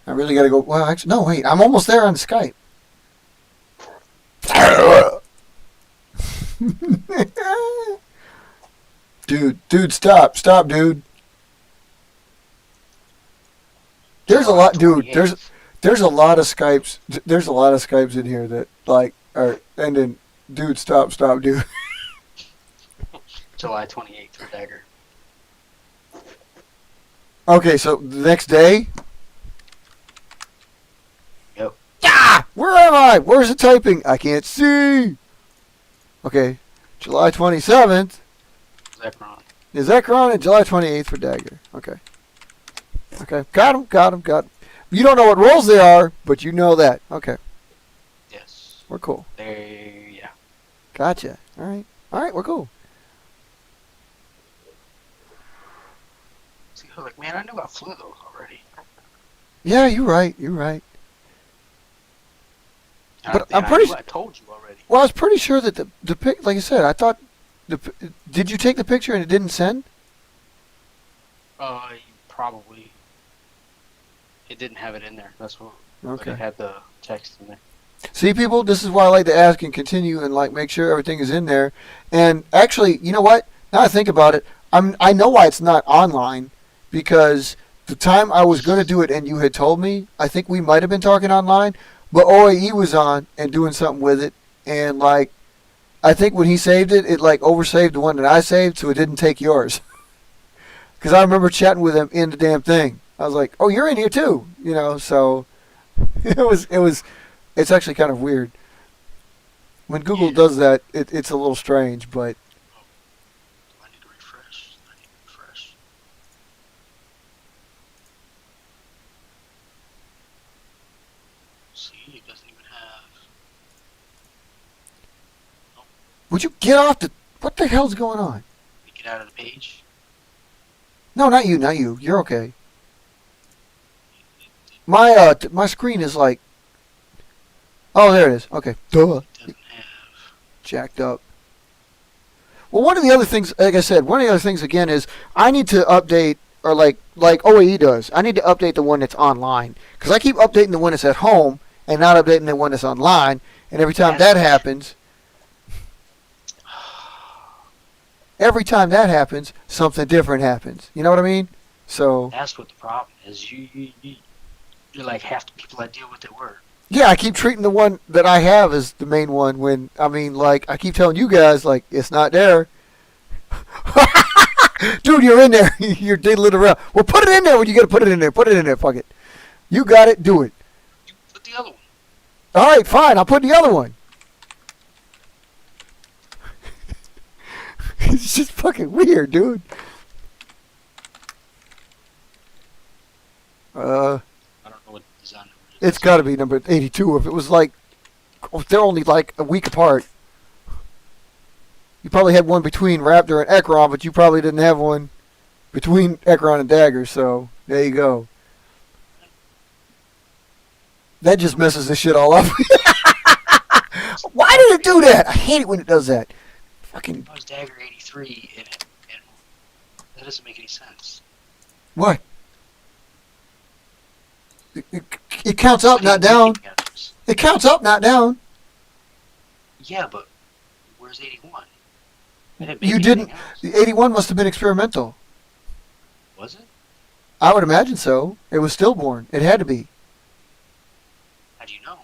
I really gotta go. Well, actually, no, wait. I'm almost there on Skype. dude, stop, dude. There's a lot, dude. There's a lot of Skypes. There's a lot of Skypes in here that like are ending. Dude, stop, dude. July 28th for Dagger. Okay, so the next day. Yep. Ah! Where am I? Where's the typing? I can't see. Okay, July 27th Zekron. is Ekron and July 28th for Dagger. Okay. Got him. You don't know what roles they are, but you know that. Okay, Yes. we're cool. Yeah. Gotcha. All right, we're cool. See, I was like, man, I knew I flew those already. Yeah, you're right. But I'm pretty. I told you already. Well, I was pretty sure that the pic, like I said, I thought did you take the picture and it didn't send? Probably. It didn't have it in there. That's what. Okay. But it had the text in there. See, people, this is why I like to ask and continue and like make sure everything is in there. And actually, you know what? Now I think about it, I know why it's not online, because the time I was going to do it and you had told me, I think we might have been talking online, but OAE was on and doing something with it, and like I think when he saved it, it like oversaved the one that I saved, so it didn't take yours. Because I remember chatting with him in the damn thing. I was like, "Oh, you're in here too," you know. So it's actually kind of weird. When Google does that, it's a little strange, but. I need to refresh. See, it doesn't even have. Would you get off the? What the hell's going on? Get out of the page. No, not you. You're okay. My screen is like. Oh, there it is. Okay. Duh. It doesn't have. Jacked up. Well, one of the other things, like I said, one of the other things again is I need to update, or like OAE does. I need to update the one that's online, because I keep updating the one that's at home and not updating the one that's online. And every time that happens, something different happens. You know what I mean? So. That's what the problem is. You're like half the people I deal with at work. Yeah, I keep treating the one that I have as the main one when, I mean, like, I keep telling you guys, like, it's not there. Dude, you're in there. You're diddling around. Well, put it in there when you got to put it in there. Put it in there. Fuck it. You got it. Do it. You put the other one. All right, fine. I'll put the other one. It's just fucking weird, dude. I don't know what design number it is. It's got to be number 82. If it was like, if they're only like a week apart. You probably had one between Raptor and Ekron, but you probably didn't have one between Ekron and Dagger, so there you go. That just messes this shit all up. Why did it do that? I hate it when it does that. Fucking. I was Dagger 83, and that doesn't make any sense. What? It counts up, not down. It counts up, not down. Yeah, but where's 81? You didn't. The 81 must have been experimental. Was it? I would imagine so. It was stillborn. It had to be. How do you know?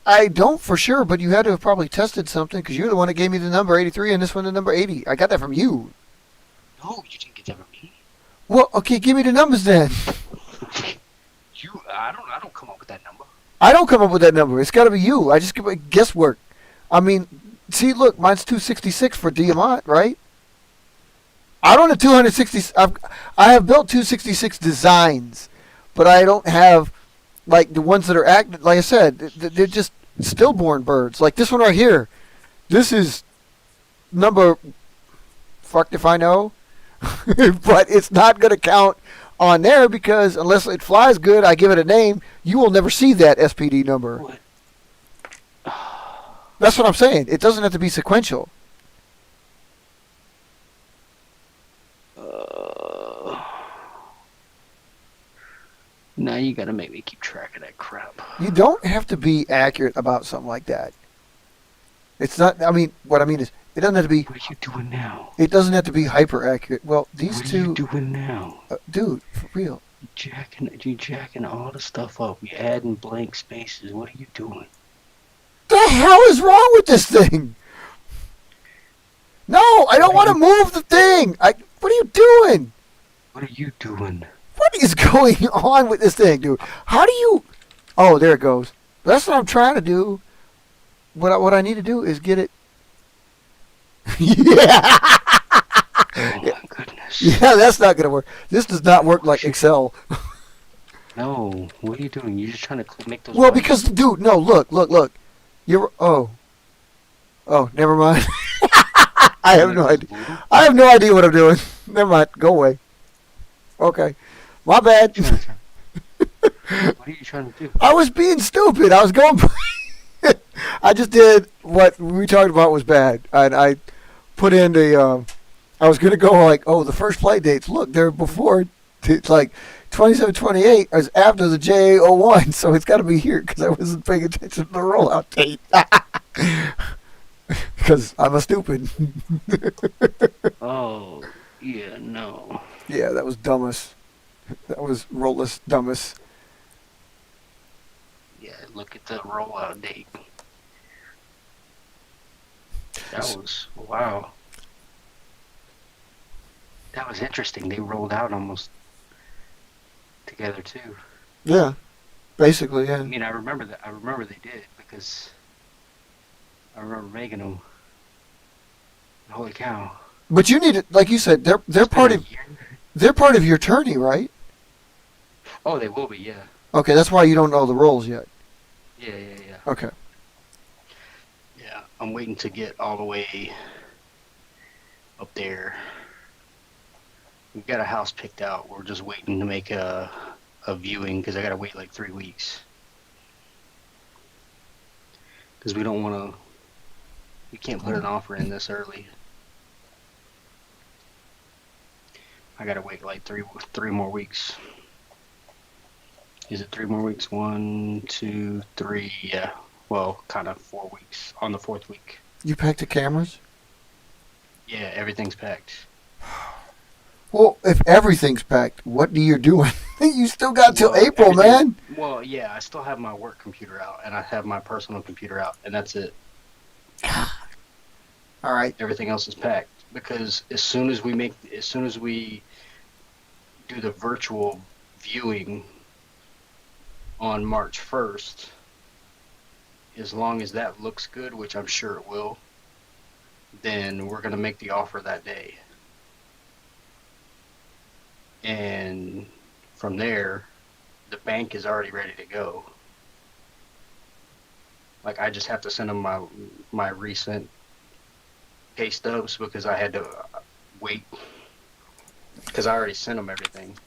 I don't for sure, but you had to have probably tested something, because you're the one that gave me the number 83 and this one the number 80. I got that from you. No, you didn't get that from me. Well, okay, give me the numbers then. I don't come up with that number. I don't come up with that number. It's got to be you. I just give it guesswork. I mean, see, look, mine's 266 for Diamant, right? I don't have 260. I have built 266 designs, but I don't have like the ones that are active. Like I said, they're just stillborn birds. Like this one right here. This is number. Fucked if I know, but it's not going to count on there because unless it flies good, I give it a name. You will never see that SPD number. What? That's what I'm saying. It doesn't have to be sequential. Now you gotta make me keep track of that crap. You don't have to be accurate about something like that. It's not. I mean, what I mean is, it doesn't have to be. What are you doing now? It doesn't have to be hyper accurate. Well, these What are two, you doing now? dude, for real. You jacking all the stuff up. You adding blank spaces. What are you doing? The hell is wrong with this thing? No, I don't want to move the thing. What are you doing? What are you doing? What is going on with this thing, dude? How do you? Oh, there it goes. That's what I'm trying to do. What I need to do is get it. Yeah. Oh my goodness. Yeah, that's not gonna work. This does not work like Excel. No, what are you doing? You're just trying to make those. Well, lines. because dude, no, look. You're never mind. I have no idea. I have no idea what I'm doing. Never mind. Go away. Okay, my bad. What are you trying to do? I was being stupid. I was going. I just did what we talked about was bad. I put in the. I was gonna go like, the first play dates. Look, they're before. It's like 27-28 is after the JA01, so it's got to be here because I wasn't paying attention to the rollout date. Because I'm a stupid. Oh, yeah, no. Yeah, that was dumbest. That was rollless dumbest. Yeah, look at the rollout date. That was, wow. That was interesting. They rolled out almost together too. Yeah, basically, yeah. I mean, I remember that. I remember they did because I remember making them. Holy cow! But you need it, like you said, they're part of your tourney, right? Oh, they will be, yeah. Okay, that's why you don't know the rolls yet. Yeah. Okay. Yeah, I'm waiting to get all the way up there. We've got a house picked out. We're just waiting to make a viewing because I got to wait like 3 weeks. Because we don't want to. We can't put an offer in this early. I got to wait like three more weeks. Is it 3 more weeks? 1, 2, 3. Yeah. Well, kind of 4 weeks on the 4th week. You packed the cameras? Yeah, everything's packed. Well, if everything's packed, what are you doing? You still got till April, man. Well, yeah, I still have my work computer out, and I have my personal computer out, and that's it. All right. Everything else is packed because as soon as we do the virtual viewing on March 1st, as long as that looks good, which I'm sure it will, then we're going to make the offer that day. And from there, the bank is already ready to go. Like, I just have to send them my recent pay stubs because I had to wait because I already sent them everything.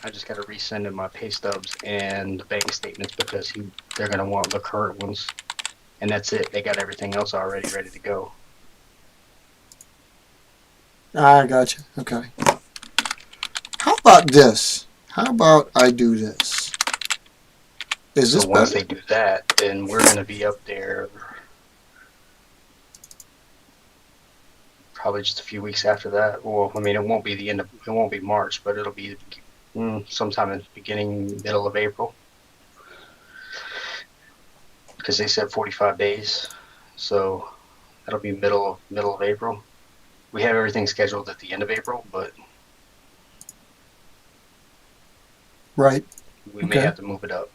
I just got to resend them my pay stubs and the bank statements because they're going to want the current ones. And that's it. They got everything else already ready to go. I got you. Okay. How about this? How about I do this? Is this so once better? they do that, then we're going to be up there probably just a few weeks after that. Well, I mean, it won't be March, but it'll be sometime in the middle of April. Because they said 45 days, so that'll be middle of April. We have everything scheduled at the end of April, but Right. we may have to move it up.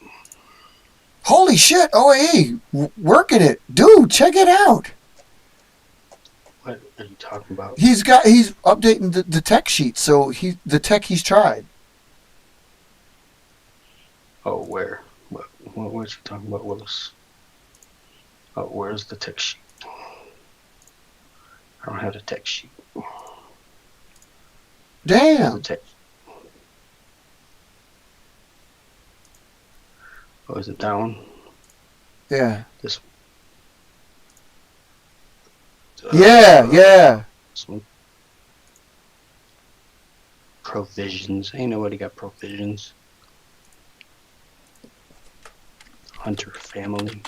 Holy shit! OAE working it, dude. Check it out. What are you talking about? He's updating the tech sheet, so the tech he's tried. Oh, where? What are you talking about, Willis? Oh, where's the tech sheet? I don't have the tech sheet. Damn. The tech. Oh, is it that one? Yeah. This one? Yeah. This one. Provisions. Ain't nobody got provisions. hunter family.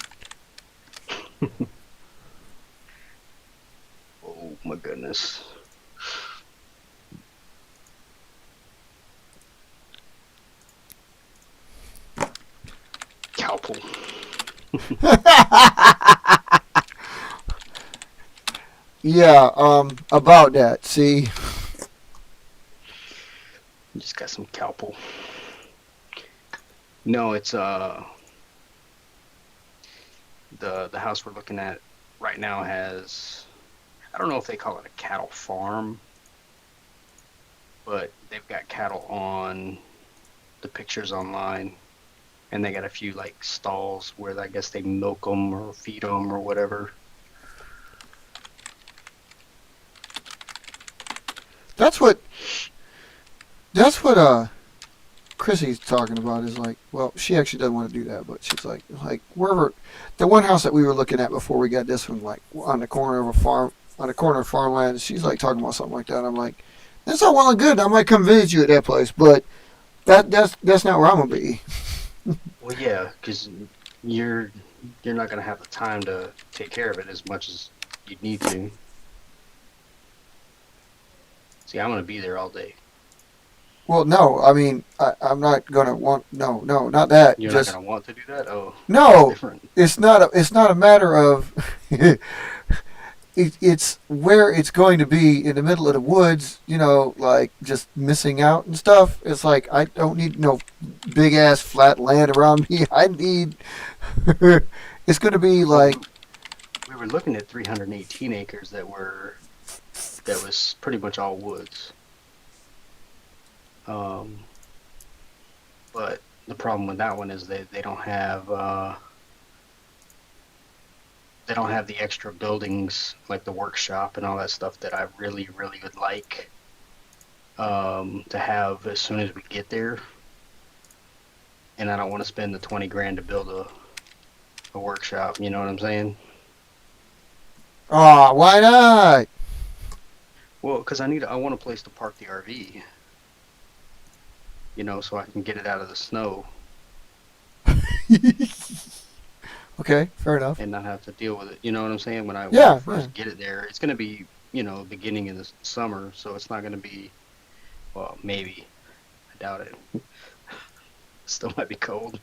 Oh my goodness. Cowpool. Yeah, about that. See, Just got some cowpool. No, it's the house we're looking at right now has, I don't know if they call it a cattle farm, but they've got cattle on the pictures online, and they got a few like stalls where I guess they milk them or feed them or whatever. that's what Chrissy's talking about is like, well, she actually doesn't want to do that, but she's like wherever the one house that we were looking at before we got this one, like on the corner of a farm, on the corner of farmland. She's like talking about something like that. I'm like, that's all well and good. I might come visit you at that place, but that's not where I'm gonna be. Well, yeah, because you're not gonna have the time to take care of it as much as you need to. See, I'm gonna be there all day. Well, no, I mean, I'm not gonna want. No, not that. You're Just not gonna want to do that? Oh, no. different. It's not a matter of. It's where it's going to be in the middle of the woods, you know, like just missing out and stuff. It's like I don't need no big ass flat land around me. I need. It's going to be like. We were looking at 318 acres that was pretty much all woods. But the problem with that one is they don't have the extra buildings like the workshop and all that stuff that I really would like to have as soon as we get there. And I don't want to spend the 20 grand to build a workshop. You know what I'm saying? Oh, why not? Well, because I want a place to park the RV. You know, so I can get it out of the snow Okay, fair enough. and not have to deal with it. You know what I'm saying? When I Yeah, first get it there, it's going to be, you know, beginning in the summer, so it's not going to be, well, maybe. I doubt it. Still might be cold.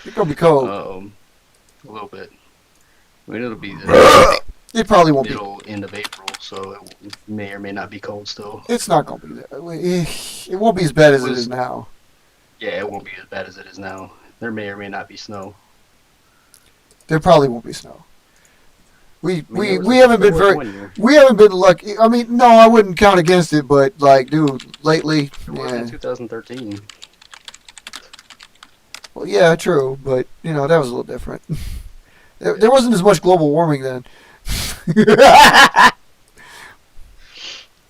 It's gonna be cold. A little bit. I mean, it'll be the It probably won't be. middle, end of April, so it may or may not be cold still. It's not gonna be that. It won't be as bad as it is now. Yeah, it won't be as bad as it is now. There may or may not be snow. There probably won't be snow. We I mean, we haven't been there was very. one year. We haven't been lucky. I mean, no, I wouldn't count against it, but like, dude, lately, There was yeah. in 2013. Well, yeah, true, but you know that was a little different. There wasn't as much global warming then.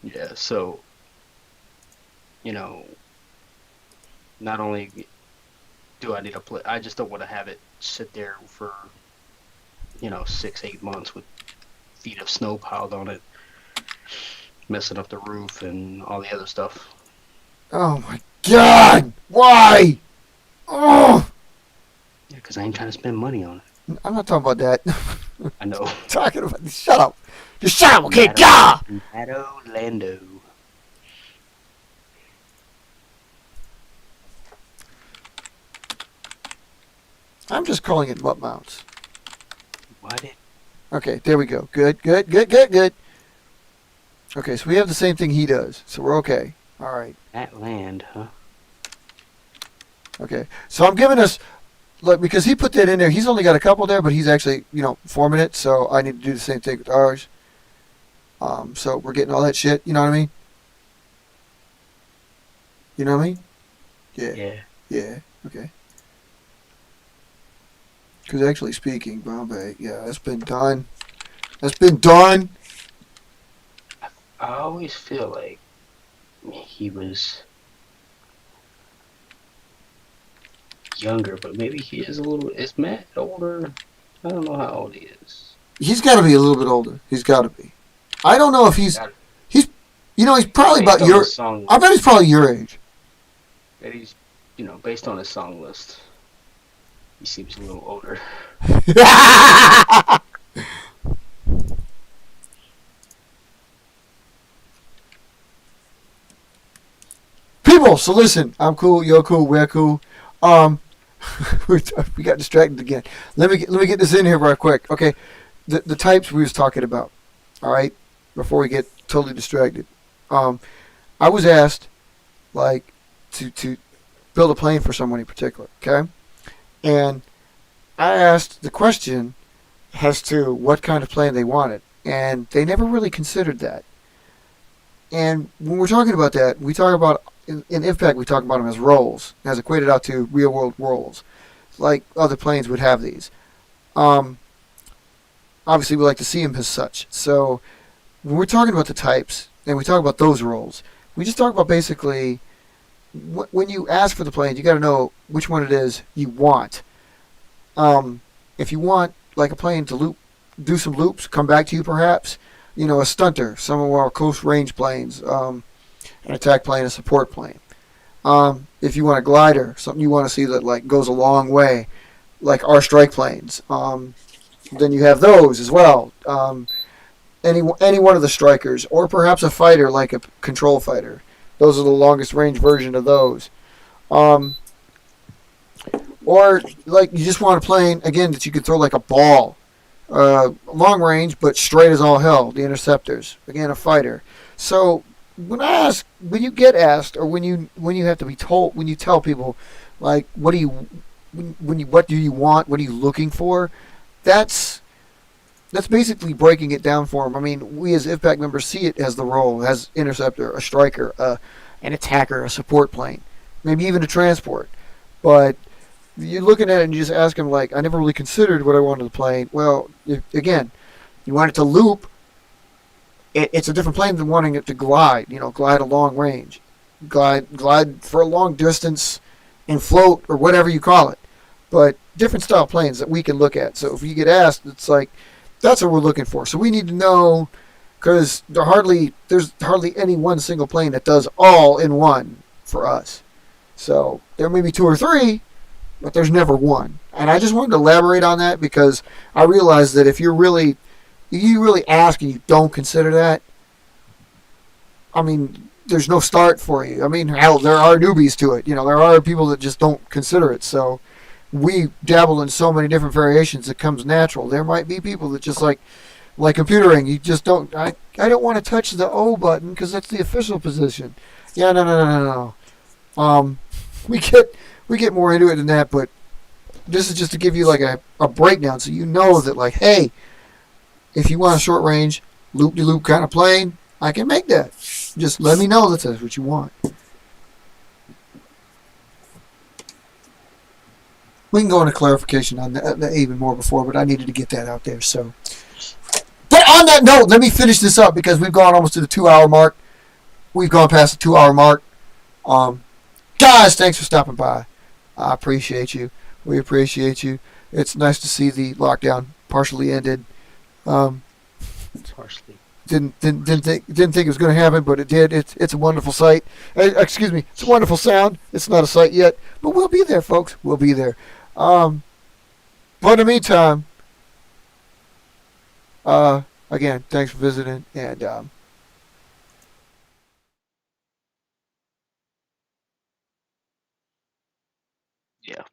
Yeah, so, you know, not only do I need a place, I just don't want to have it sit there for, you know, 6-8 months with feet of snow piled on it, messing up the roof and all the other stuff. Oh my God! Why? Oh, Yeah, because I ain't trying to spend money on it. I'm not talking about that. I know. I'm talking about. Shut up! Just shut up, okay? God! Matto Lando. I'm just calling it butt mounts. What? Okay, there we go. Good. Okay, so we have the same thing he does, so we're okay. All right. That land, huh? Okay, so I'm giving us, look, because he put that in there. He's only got a couple there, but he's actually, you know, forming it. So I need to do the same thing with ours. So we're getting all that shit. You know what I mean? You know what I mean? Yeah. Yeah. Okay. Because actually speaking, Bombay, yeah, that's been done. I always feel like he was younger, but maybe he is a little. Is Matt older? I don't know how old he is. He's got to be a little bit older. He's got to be. I don't know if he's, you know, he's probably Based about on your. his song I bet he's probably your age. that he's, you know, based on his song list. He seems a little older. People, so listen, I'm cool, you're cool, we're cool. Um, we got distracted again. Let me get this in here real quick. Okay, the types we was talking about. All right, before we get totally distracted. I was asked like to build a plane for someone in particular. Okay, and I asked the question as to what kind of plane they wanted, and they never really considered that. And when we're talking about that, we talk about in IVPAC we talk about them as roles, as equated out to real world roles, like other planes would have these. Um, Obviously, we like to see them as such. So when we're talking about the types and we talk about those roles, we just talk about basically when you ask for the plane, you got to know which one it is you want. If you want like a plane to loop, do some loops, come back to you perhaps, a stunter, some of our close range planes, an attack plane, a support plane. If you want a glider, something you want to see that like goes a long way, like our strike planes, then you have those as well. Any one of the strikers, or perhaps a fighter like a control fighter. Those are the longest range version of those. Or like you just want a plane again that you could throw like a ball, long range but straight as all hell. The interceptors, again a fighter. So when you get asked, or when you have to be told, when you tell people like what do you want, what are you looking for, that's basically breaking it down for them. I mean, we as IVPAC members see it as the role, as interceptor, a striker, an attacker, a support plane, maybe even a transport. But you're looking at it and you just ask them, like, I never really considered what I wanted the plane. Well, again, you want it to loop. It's a different plane than wanting it to glide, glide a long range. Glide for a long distance and float or whatever you call it. But different style planes that we can look at. So if you get asked, it's like, that's what we're looking for. So we need to know, because there's hardly any one single plane that does all in one for us. So there may be two or three, but there's never one. And I just wanted to elaborate on that because I realized that if you really ask and you don't consider that, I mean, there's no start for you. I mean, hell, there are newbies to it. There are people that just don't consider it. So we dabble in so many different variations, it comes natural. There might be people that just like computering, you just don't, I don't want to touch the O button because that's the official position. Yeah, no. We get more into it than that, but this is just to give you like a breakdown so you know that like, hey, if you want a short range, loop-de-loop kind of plane, I can make that. Just let me know that's what you want. We can go into clarification on that even more before, but I needed to get that out there. So, but on that note, let me finish this up because we've gone almost to the 2-hour mark. We've gone past the 2-hour mark. Guys, thanks for stopping by. I appreciate you. We appreciate you. It's nice to see the lockdown partially ended. Partially. Didn't think it was going to happen, but it did. It's a wonderful sight. Excuse me, it's a wonderful sound. It's not a sight yet, but we'll be there, folks. We'll be there. But in the meantime, again, thanks for visiting, and Yeah.